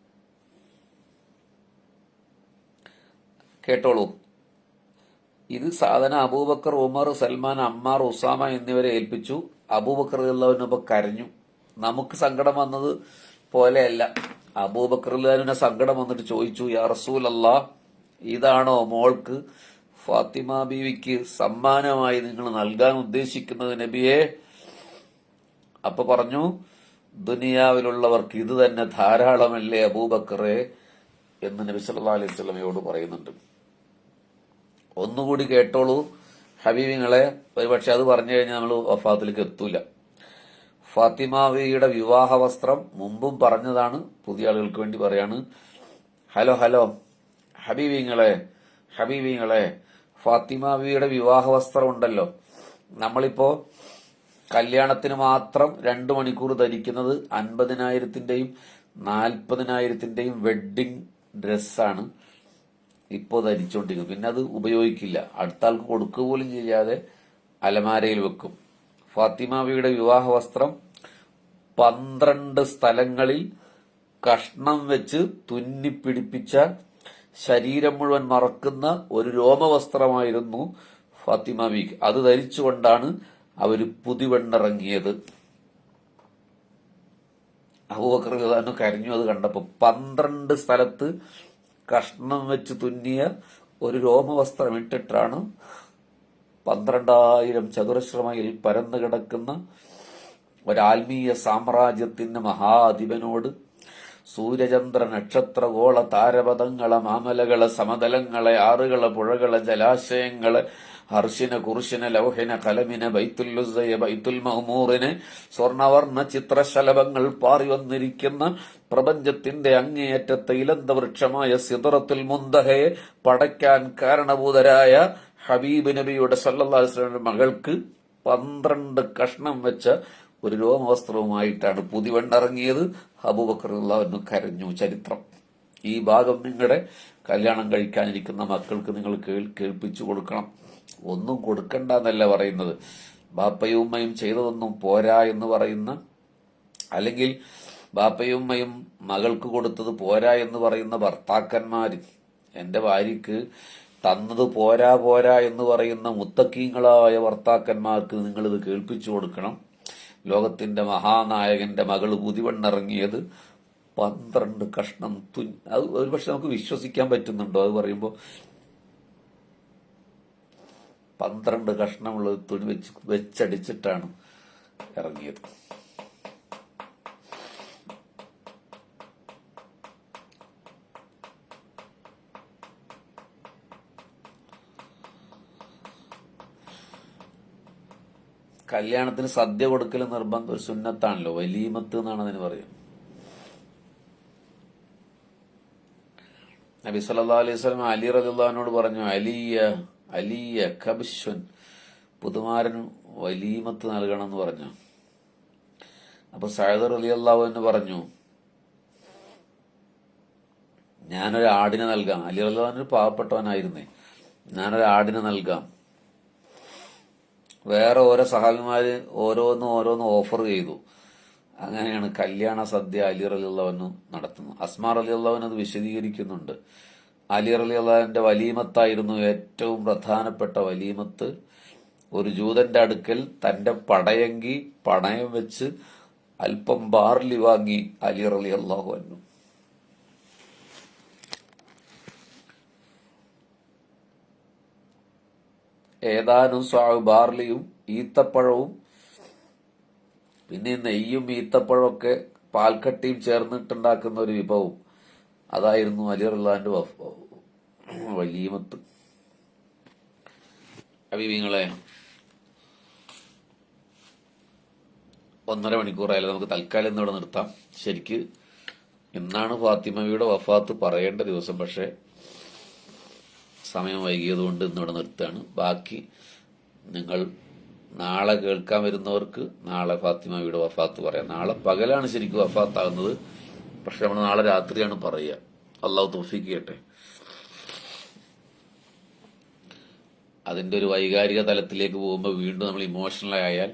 കേട്ടോളൂ, ഇത് സാധനം അബൂബക്കർ, ഉമർ, സൽമാൻ, അമ്മാർ, ഉസാമ എന്നിവരെ ഏൽപ്പിച്ചു. അബൂബക്കർ റളിയല്ലാഹു കരഞ്ഞു. നമുക്ക് സങ്കടം വന്നത് പോലെയല്ല. അബൂബക്കർ റളിയല്ലാഹുവിന് സങ്കടം വന്നിട്ട് ചോദിച്ചു, യാ റസൂലല്ലാഹ്, ഇതാണോ മോൾക്ക് ഫാത്തിമ ബീവിക്ക് സമ്മാനമായി നിങ്ങൾ നൽകാൻ ഉദ്ദേശിക്കുന്നത് നബിയെ? അപ്പൊ പറഞ്ഞു, ദുനിയാവിലുള്ളവർക്ക് ഇത് തന്നെ ധാരാളമല്ലേ അബൂബക്കറെ എന്ന് നബി സല്ലല്ലാഹു അലൈഹി വസല്ലമയോട് പറയുന്നുണ്ട്. ഒന്നുകൂടി കേട്ടോളൂ ഹബീബിങ്ങളെ. ഒരുപക്ഷെ അത് പറഞ്ഞു കഴിഞ്ഞാൽ നമ്മൾ വഫാത്തിലേക്ക് എത്തൂല. ഫാത്തിമ ബീവിയുടെ വിവാഹ വസ്ത്രം മുമ്പും പറഞ്ഞതാണ്, പുതിയ ആളുകൾക്ക് വേണ്ടി പറയാണ്. ഹലോ ഹബീബിങ്ങളെ, ഫാത്തിമ ബീവിയുടെ വിവാഹ വസ്ത്രം ഉണ്ടല്ലോ, നമ്മളിപ്പോ കല്യാണത്തിന് മാത്രം 2 മണിക്കൂർ ധരിക്കുന്നത് 50,000-ന്റെയും 40,000-ന്റെയും വെഡ്ഡിംഗ് ഡ്രസ്സാണ് ഇപ്പോ ധരിച്ചുകൊണ്ടിരിക്കുന്നത്. പിന്നെ അത് ഉപയോഗിക്കില്ല, അടുത്ത ആൾക്ക് കൊടുക്കുക പോലും ചെയ്യാതെ അലമാരയിൽ വെക്കും. ഫാത്തിമ ബീവിയുടെ വിവാഹ വസ്ത്രം 12 സ്ഥലങ്ങളിൽ കഷ്ണം വെച്ച് തുന്നിപ്പിടിപ്പിച്ച, ശരീരം മുഴുവൻ മറക്കുന്ന ഒരു രോമവസ്ത്രമായിരുന്നു ഫാത്തിമ ബീവി. അത് ധരിച്ചുകൊണ്ടാണ് അവര് പുതിവെണ്ണിറങ്ങിയത്. അബൂബക്കർ റളിയല്ലാഹു കരഞ്ഞു അത് കണ്ടപ്പോ. 12 സ്ഥലത്ത് കഷ്ണം വെച്ച് തുന്നിയ ഒരു രോമവസ്ത്രം ഇട്ടിട്ടാണ് 12,000 ചതുരശ്ര മൈൽ പരന്നു കിടക്കുന്ന ഒരാത്മീയ സാമ്രാജ്യത്തിന്റെ മഹാധിപനോട് സൂര്യചന്ദ്ര നക്ഷത്ര ഗോള താരപഥങ്ങളെ, മാമലകളെ, സമതലങ്ങളെ, ആറുകളെ, പുഴകളെ, ജലാശയങ്ങളെ, ഹർഷിനെ, കുർഷിനെ, ലൗഹിനെ, കലമിനെ, ബൈത്തുല്ലുസയെ, ബൈത്തുൽ മഹ്മൂറിനെ, സ്വർണവർണ്ണ ചിത്രശലഭങ്ങൾ പാറി വന്നിരിക്കുന്ന പ്രപഞ്ചത്തിന്റെ അങ്ങേയറ്റത്തെ ഇലന്ത വൃക്ഷമായ സിദ്റത്തുൽ മുന്തഹയെ പടയ്ക്കാൻ കാരണഭൂതരായ ഹബീബ് നബിയുടെ സല്ലല്ലാഹു അലൈഹി വസല്ലമയുടെ മകൾക്ക് 12 കഷ്ണം വെച്ച ഒരു രോമവസ്ത്രവുമായിട്ടാണ് പുതിവെണ്ണിറങ്ങിയത്. അബൂബക്കർ റളിയല്ലാഹു അൻഹു കരഞ്ഞു. ചരിത്രം. ഈ ഭാഗം നിങ്ങളുടെ കല്യാണം കഴിക്കാനിരിക്കുന്ന മക്കൾക്ക് നിങ്ങൾ കേൾപ്പിച്ചു കൊടുക്കണം. ഒന്നും കൊടുക്കണ്ട എന്നല്ല പറയുന്നത്. ബാപ്പയും ഉമ്മയും ചെയ്തതൊന്നും പോരാ എന്ന് പറയുന്ന, അല്ലെങ്കിൽ ബാപ്പയും ഉമ്മയും മകൾക്ക് കൊടുത്തത് പോരാ എന്ന് പറയുന്ന ഭർത്താക്കന്മാര്, എന്റെ ഭാര്യക്ക് തന്നത് പോരാ പോരാ എന്ന് പറയുന്ന മുത്തക്കീങ്ങളായ ഭർത്താക്കന്മാർക്ക് നിങ്ങളിത് കേൾപ്പിച്ചു കൊടുക്കണം. ലോകത്തിന്റെ മഹാനായകന്റെ മകള് പുതിവെണ്ണിറങ്ങിയത് 12 കഷ്ണം അത് ഒരുപക്ഷെ നമുക്ക് വിശ്വസിക്കാൻ പറ്റുന്നുണ്ടോ? അത് പറയുമ്പോൾ 12 കഷ്ണമുള്ള തുണി വെച്ചടിച്ചിട്ടാണ് ഇറങ്ങിയത്. കല്യാണത്തിന് സദ്യ കൊടുക്കൽ നിർബന്ധം, ഒരു സുന്നത്താണല്ലോ. വലീമത്ത് എന്നാണ് അതിന് പറയുക. നബി സല്ലല്ലാഹു അലൈഹി വസല്ലം അലി റളിയല്ലാഹു അൻഹുവോട് പറഞ്ഞു, അലിയ കബ്ശുൻ, പുതുമാരൻ വലീമത്ത് നൽകണം എന്ന് പറഞ്ഞു. അപ്പൊ സഅദ് റളിയല്ലാഹു അൻഹു പറഞ്ഞു, ഞാനൊരു ആടിനെ നൽകാം. അലി റളിയല്ലാഹു അൻഹു പാവപ്പെട്ടവനായിരുന്നേ. ഞാനൊരു ആടിനെ നൽകാം. വേറെ ഓരോ സഹാബിമാര് ഓരോന്ന് ഓഫർ ചെയ്തു. അങ്ങനെയാണ് കല്യാണ സദ്യ അലി റളിയല്ലാഹു അൻഹു നടത്തുന്നത്. അസ്മാ റളിയല്ലാഹു അൻഹു അത് വിശദീകരിക്കുന്നുണ്ട്. അലി റളിയല്ലാഹു അൻഹുവിന്റെ വലീമത്തായിരുന്നു ഏറ്റവും പ്രധാനപ്പെട്ട വലീമത്ത്. ഒരു ജൂതന്റെ അടുക്കൽ തന്റെ പടയങ്കി പണയം വെച്ച് അല്പം ബാർലി വാങ്ങി അലി റളിയല്ലാഹു അൻഹു. ഏതാനും ബാർലിയും ഈത്തപ്പഴവും പിന്നെ നെയ്യും ഈത്തപ്പഴമൊക്കെ പാൽക്കട്ടിയും ചേർന്നിട്ടുണ്ടാക്കുന്ന ഒരു വിഭവം, അതായിരുന്നു അലി റളിയല്ലാഹു അൻഹുവിന്റെ വലീമത്ത്. ഹബീബിങ്ങളെ, 1.5 മണിക്കൂറായാലും നമുക്ക് തൽക്കാലം ഇന്നിവിടെ നിർത്താം. ശരിക്ക് ഇന്നാണ് ഫാത്തിമയുടെ വഫാത്ത് പറയേണ്ട ദിവസം, പക്ഷെ സമയം വൈകിയതുകൊണ്ട് ഇന്നിവിടെ നിർത്തുകയാണ്. ബാക്കി നിങ്ങൾ നാളെ കേൾക്കാൻ വരുന്നവർക്ക് നാളെ ഫാത്തിമയുടെ വഫാത്ത് പറയാം. നാളെ പകലാണ് ശരിക്കും വഫാത്താകുന്നത്, പക്ഷെ നമ്മൾ നാളെ രാത്രിയാണ് പറയുക. അള്ളാഹു തൗഫീഖ് ചെയ്യട്ടെ. അതിന്റെ ഒരു വൈകാരിക തലത്തിലേക്ക് പോകുമ്പോൾ വീണ്ടും നമ്മൾ ഇമോഷണൽ ആയാൽ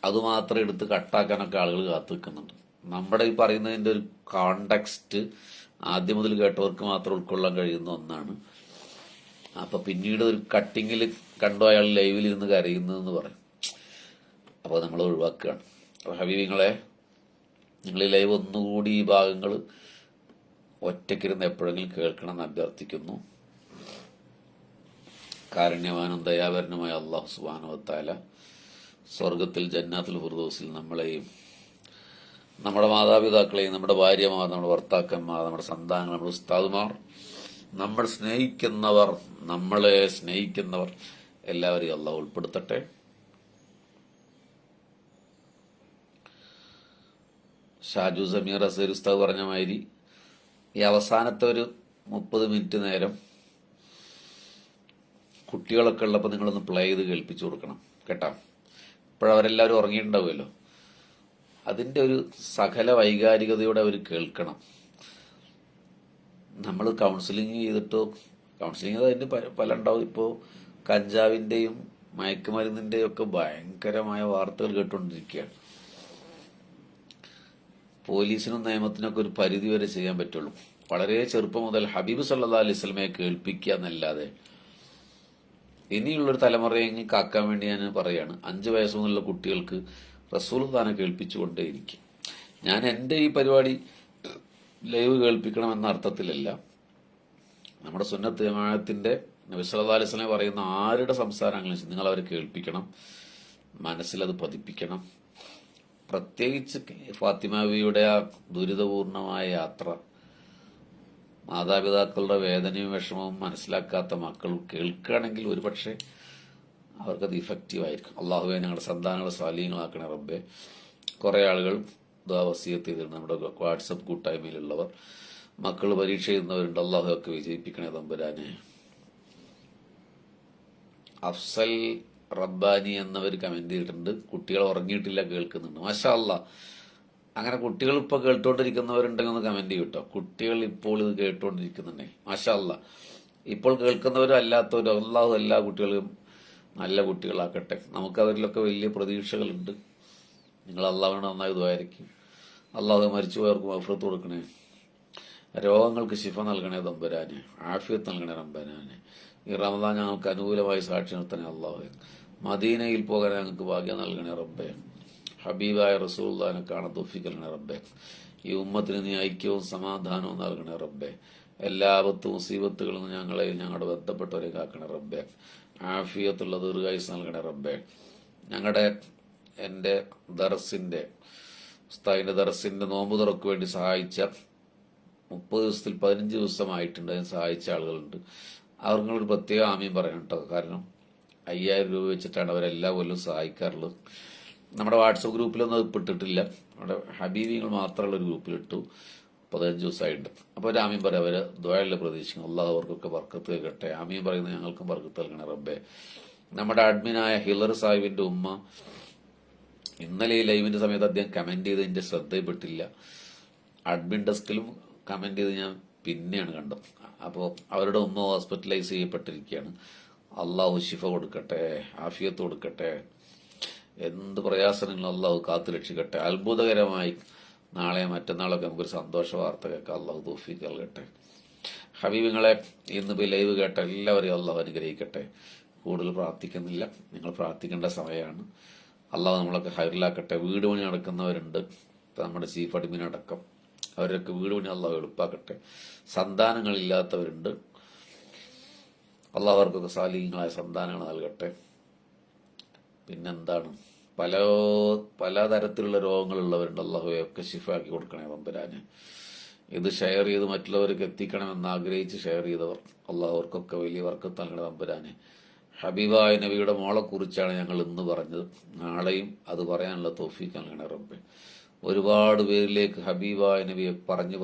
അതുമാത്രം എടുത്ത് കട്ടാക്കാനൊക്കെ ആളുകൾ കാത്തു നിൽക്കുന്നുണ്ട്. നമ്മുടെ ഈ പറയുന്നതിന്റെ ഒരു കോണ്ടെക്സ്റ്റ് ആദ്യം മുതൽ കേട്ടവർക്ക് മാത്രം ഉൾക്കൊള്ളാൻ കഴിയുന്ന ഒന്നാണ്. അപ്പൊ പിന്നീട് ഒരു കട്ടിങ്ങിൽ കണ്ടോ അയാൾ ലൈവിലിരുന്ന് കരയുന്നതെന്ന് പറയും. അപ്പോൾ നമ്മൾ ഒഴിവാക്കുകയാണ്. അപ്പൊ ഹബീബിങ്ങളെ, നിങ്ങൾ ഈ ലൈവ് ഒന്നുകൂടി ഈ ഭാഗങ്ങൾ ഒറ്റയ്ക്കിരുന്ന് എപ്പോഴെങ്കിലും കേൾക്കണം എന്ന് അഭ്യർത്ഥിക്കുന്നു. കാരുണ്യവാനും ദയാവരനുമായ അല്ലാഹു സുബ്ഹാനഹു വ തആല സ്വർഗത്തിൽ ജന്നാത്തുൽ ഫിർദൗസിൽ നമ്മളെയും നമ്മുടെ മാതാപിതാക്കളെയും നമ്മുടെ ഭാര്യമാർ, നമ്മുടെ ഭർത്താക്കന്മാർ, നമ്മുടെ സന്താനങ്ങൾ, നമ്മുടെ ഉസ്താദുമാർ, നമ്മൾ സ്നേഹിക്കുന്നവർ, നമ്മളെ സ്നേഹിക്കുന്നവർ എല്ലാവരെയും അല്ലാഹു ഉൾപ്പെടുത്തട്ടെ. ഷാജു സമീർ അസീർ ഉസ്താദ് പറഞ്ഞ മാതിരി ഈ അവസാനത്തെ ഒരു 30 മിനിറ്റ് നേരം കുട്ടികളൊക്കെ ഉള്ളപ്പോൾ നിങ്ങളൊന്ന് പ്ലേ ചെയ്ത് കേൾപ്പിച്ചു കൊടുക്കണം കേട്ടോ. ഇപ്പോഴവരെല്ലാവരും ഉറങ്ങിയിട്ടുണ്ടാവുമല്ലോ. അതിന്റെ ഒരു സകല വൈകാരികതയോടെ അവർ കേൾക്കണം. നമ്മൾ കൗൺസിലിംഗ് ചെയ്തിട്ടോ, കൗൺസിലിംഗ് അതിന്റെ പല ഉണ്ടാവും. ഇപ്പോൾ കഞ്ചാവിന്റെയും മയക്കുമരുന്നിന്റെയും ഒക്കെ ഭയങ്കരമായ വാർത്തകൾ കേട്ടുകൊണ്ടിരിക്കുകയാണ്. പോലീസിനും നിയമത്തിനൊക്കെ ഒരു പരിധി വരെ ചെയ്യാൻ പറ്റുള്ളൂ. വളരെ ചെറുപ്പം മുതൽ ഹബീബ് സല്ലല്ലാഹു അലൈഹി വസല്ലമയെ കേൾപ്പിക്കുക എന്നല്ലാതെ ഇനിയുള്ളൊരു തലമുറയെങ്കിൽ കാക്കാൻ വേണ്ടി ഞാൻ പറയാണ്, 5 വയസ്സ് മുതലുള്ള കുട്ടികൾക്ക് റസൂലുള്ളാഹിനെ കേൾപ്പിച്ചുകൊണ്ടേയിരിക്കും. ഞാൻ എൻ്റെ ഈ പരിപാടി ലൈവ് കേൾപ്പിക്കണം എന്ന അർത്ഥത്തിലല്ല. നമ്മുടെ സുന്നത്ത് ജമാഅത്തിന്റെ നബി സല്ലല്ലാഹു അലൈഹി വസല്ലം പറയുന്ന ആരുടെ സംസാരങ്ങളും നിങ്ങൾ അവരെ കേൾപ്പിക്കണം, മനസ്സിലത് പതിപ്പിക്കണം. പ്രത്യേകിച്ച് ഫാത്തിമ ബീവിയുടെ ആ ദുരിതപൂർണമായ യാത്ര, മാതാപിതാക്കളുടെ വേദനയും വിഷമവും മനസ്സിലാക്കാത്ത മക്കൾ കേൾക്കുകയാണെങ്കിൽ ഒരുപക്ഷെ അവർക്കത് ഇഫക്റ്റീവ് ആയിരിക്കും. അള്ളാഹുവെ ഞങ്ങളുടെ സന്താനങ്ങളെ സാലിഹ്യങ്ങളാക്കണേ റബ്ബെ. കുറെ ആളുകൾ വസിയത്ത് ചെയ്തിട്ടുണ്ട്. നമ്മുടെ വാട്സപ്പ് കൂട്ടായ്മയിലുള്ളവർ, മക്കൾ പരീക്ഷ എഴുതുന്നവരുണ്ട്. അള്ളാഹു ഒക്കെ വിജയിപ്പിക്കണേ തമ്പുരാനെ. അഫ്സൽ റബ്ബാനി എന്നവർ കമന്റ് ചെയ്തിട്ടുണ്ട്. കുട്ടികൾ ഉറങ്ങിയിട്ടില്ല, കേൾക്കുന്നുണ്ട്. മാഷാ അല്ലാ. അങ്ങനെ കുട്ടികൾ ഇപ്പോൾ കേട്ടുകൊണ്ടിരിക്കുന്നവരുണ്ടെങ്കിൽ ഒന്ന് കമന്റ് ചെയ്യും കേട്ടോ. കുട്ടികൾ ഇപ്പോൾ ഇത് കേട്ടുകൊണ്ടിരിക്കുന്നുണ്ടേ, മാഷാ അല്ലാ. ഇപ്പോൾ കേൾക്കുന്നവരും അല്ലാത്തവരും അല്ലാഹു എല്ലാ കുട്ടികളും നല്ല കുട്ടികളാക്കട്ടെ. നമുക്ക് അവരിലൊക്കെ വലിയ പ്രതീക്ഷകളുണ്ട്. നിങ്ങൾ അള്ളാഹുവിനോട് നന്നായി ദ്വാരക്കും. അള്ളാഹു മരിച്ചുപോയവർക്ക് മഗ്ഫിറത്ത് കൊടുക്കണേ, രോഗങ്ങൾക്ക് ശിഫ നൽകണേ തമ്പുരാനെ, ആഫിയത്ത് നൽകണേ റബ്ബനാനെ. ഈ റമദാൻ ഞങ്ങൾക്ക് അനുകൂലമായി സാക്ഷി നിർത്തണേ അള്ളാഹു. മദീനയിൽ പോകാൻ ഞങ്ങൾക്ക് ഭാഗ്യം നൽകണേ റബ്ബേ. ഹബീബായ റസൂലുള്ളാഹിനെ കാണാൻ തൗഫീഖ് നൽകണേ റബ്ബേ. ഈ ഉമ്മത്തിന് നീ ഐക്യവും സമാധാനവും നൽകണേ റബ്ബേ. എല്ലാ ആപത്തും മുസീബത്തുകളിൽ നിന്ന് ഞങ്ങളെ ഞങ്ങളുടെ ബന്ധപ്പെട്ടവരെ കാക്കണേ റബ്ബേ. ആഫിയത്തുള്ള ദീർഘായുസ് നൽകണേ റബ്ബേ. എൻ്റെ ദർസിന്റെ ഉസ്താദിന്റെ ദർസിന്റെ നോമ്പ് തുറക്ക് വേണ്ടി സഹായിച്ച 30 ദിവസത്തിൽ 15 ദിവസമായിട്ടുണ്ട് അതിന് സഹായിച്ച ആളുകളുണ്ട്. അവർക്കൊരു പ്രത്യേക ആമീൻ പറയണം കേട്ടോ. കാരണം 5000 രൂപ വെച്ചിട്ടാണ് അവരെല്ലാ കൊല്ലവും സഹായിക്കാറുള്ളത്. നമ്മുടെ വാട്സപ്പ് ഗ്രൂപ്പിലൊന്നും അത് ഇട്ടിട്ടില്ല. നമ്മുടെ ഹബീബിങ്ങൾ മാത്രമുള്ള ഒരു ഗ്രൂപ്പിലിട്ടു. 15 ദിവസമായിട്ടുണ്ട്. അപ്പോൾ ഒരു ആമീൻ പറയാം. അവര് ദ്വായല്ല പ്രതീക്ഷിക്കുന്നു. അള്ളാഹു അവർക്കൊക്കെ ബർക്കത്ത് കേൾക്കട്ടെ. ആമീൻ പറയുന്നത് ഞങ്ങൾക്കും ബർക്കത്ത് നൽകണേ റബ്ബേ. നമ്മുടെ അഡ്മിനായ ഹിലർ സാഹിബിന്റെ ഉമ്മ ഇന്നലെ ഈ ലൈവിന്റെ സമയത്ത് അദ്ദേഹം കമന്റ് ചെയ്ത് എന്റെ ശ്രദ്ധയിൽപ്പെട്ടില്ല. അഡ്മിൻ ഡെസ്കിലും കമന്റ് ചെയ്ത് ഞാൻ പിന്നെയാണ് കണ്ടത്. അപ്പോൾ അവരുടെ ഉമ്മ ഹോസ്പിറ്റലൈസ് ചെയ്യപ്പെട്ടിരിക്കുകയാണ്. അള്ളാഹു ശിഫ കൊടുക്കട്ടെ, ആഫിയത്ത് കൊടുക്കട്ടെ. എന്ത് പ്രയാസങ്ങളും അള്ളാഹു കാത്തു രക്ഷിക്കട്ടെ. അത്ഭുതകരമായി നാളെ മറ്റന്നാളൊക്കെ നമുക്കൊരു സന്തോഷ വാർത്ത കേൾക്കാം. അള്ളാഹു തൗഫീഖ് നൽകട്ടെ. ഹബീബിങ്ങളെ ഇന്നിപ്പോൾ ലൈവ് കേട്ട എല്ലാവരെയും അള്ളാഹു അനുഗ്രഹിക്കട്ടെ. കൂടുതൽ പ്രാർത്ഥിക്കുന്നില്ല, നിങ്ങൾ പ്രാർത്ഥിക്കേണ്ട സമയമാണ്. അള്ളാഹു നമ്മളൊക്കെ ഹൈറിലാക്കട്ടെ. വീട് പണി നടക്കുന്നവരുണ്ട്, നമ്മുടെ ചീഫ് അഡ്മിൻ അടക്കം, അവരൊക്കെ വീട് പണി അള്ളാഹു എളുപ്പാക്കട്ടെ. സന്താനങ്ങളില്ലാത്തവരുണ്ട്, അള്ളാഹു അവർക്കൊക്കെ സാലിഹ്യങ്ങളായ സന്താനങ്ങൾ നൽകട്ടെ. പിന്നെന്താണ്, പല തരത്തിലുള്ള രോഗങ്ങളുള്ളവരുണ്ട്, അള്ളാഹുവെയൊക്കെ ശിഫാക്കി കൊടുക്കണേ തമ്പുരാനെ. ഇത് ഷെയർ ചെയ്ത് മറ്റുള്ളവർക്ക് എത്തിക്കണമെന്ന് ആഗ്രഹിച്ച് ഷെയർ ചെയ്തവർ, അള്ളാഹു അവർക്കൊക്കെ വലിയ ബർക്കത്ത് നൽകണേ തമ്പുരാനെ. ഹബീബായ നബിയുടെ മോളെ കുറിച്ചാണ് ഞങ്ങൾ ഇന്ന് പറഞ്ഞത്. നാളെയും അത് പറയാനുള്ള തൗഫീഖ് നൽകണേ റബ്ബേ. ഒരുപാട് പേരിലേക്ക് ഹബീബായ നബിയെ പറഞ്ഞു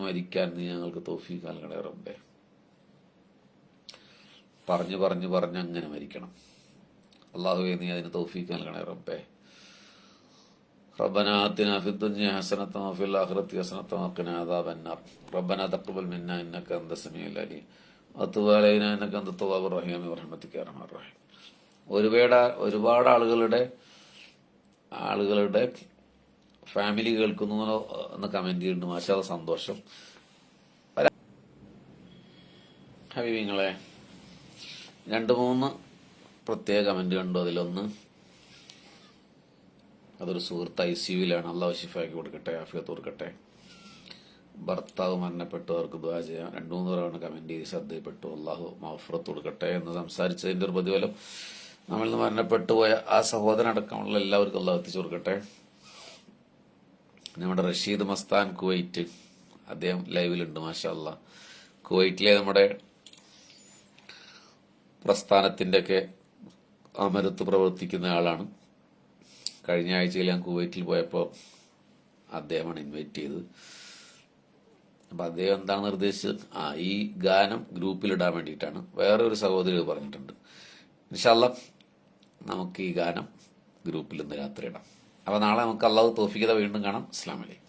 മരിക്കാൻ നീ ഞങ്ങൾക്ക് തൗഫീഖ് നൽകണേ റബ്ബേ. പറഞ്ഞു അങ്ങനെ മരിക്കണം. അള്ളാഹുവേ നീ അതിന് തൗഫീഖ് നൽകണേ റബ്ബേ. ربنا آتنا في الدنيا حسنة وفي الآخرة حسنة وقنا عذاب النار ربنا تقبل منا إنك أنت السميع العليم وتب علينا إنك أنت التواب الرحيم برحمتك يا أرحم الراحمين. ഒരുപാട് ആളുകളുടെ ഫാമിലി കേൾക്കുന്നു എന്ന് കമന്റ് ചെയ്യുന്നുണ്ട്. മാഷാ അല്ലാഹ്, സന്തോഷം. ഹബീബിങ്ങളെ 2-3 പ്രത്യേക കമന്റ് കണ്ടു. അതിലൊന്ന്, അതൊരു സുഹൃത്ത് ICUവിലാണ്. അള്ളാഹു ശിഫാക്കി കൊടുക്കട്ടെ, ആഫിയത്ത് കൊടുക്കട്ടെ. ഭർത്താവ് മരണപ്പെട്ടവർക്ക് ദുആ ചെയ്യാം. 2-3 തവണ കമന്റ് ചെയ്ത് ശ്രദ്ധയിൽപ്പെട്ടു. അള്ളാഹു മഗ്ഫിറത്ത് കൊടുക്കട്ടെ എന്ന് സംസാരിച്ചതിന്റെ ഒരു പ്രതിഫലം നമ്മളിൽ നിന്ന് മരണപ്പെട്ടു പോയ ആ സഹോദരനടക്കമുള്ള എല്ലാവർക്കും അള്ളാഹു എത്തിച്ചു കൊടുക്കട്ടെ. നമ്മുടെ റഷീദ് മസ്താൻ കുവൈറ്റ്, അദ്ദേഹം ലൈവിലുണ്ട്. മാഷാ അല്ലാഹ്. കുവൈറ്റിലെ നമ്മുടെ പ്രസ്ഥാനത്തിന്റെ ഒക്കെ അമരത്ത് പ്രവർത്തിക്കുന്ന ആളാണ്. കഴിഞ്ഞ ആഴ്ചയിൽ ഞാൻ കുവൈറ്റിൽ പോയപ്പോൾ അദ്ദേഹമാണ് ഇൻവൈറ്റ് ചെയ്തത്. അപ്പം അദ്ദേഹം എന്താണ് നിർദ്ദേശിച്ചത്, ഈ ഗാനം ഗ്രൂപ്പിലിടാൻ വേണ്ടിയിട്ടാണ്. വേറെ ഒരു സഹോദരി പറഞ്ഞിട്ടുണ്ട്. ഇൻഷാ അല്ലാഹ് നമുക്ക് ഈ ഗാനം ഗ്രൂപ്പിൽ ഇന്ന് രാത്രി ഇടാം. അപ്പം നാളെ നമുക്ക് അള്ളാഹു തൗഫീഖ് വീണ്ടും കാണാം. അസ്സലാമു അലൈക്കും.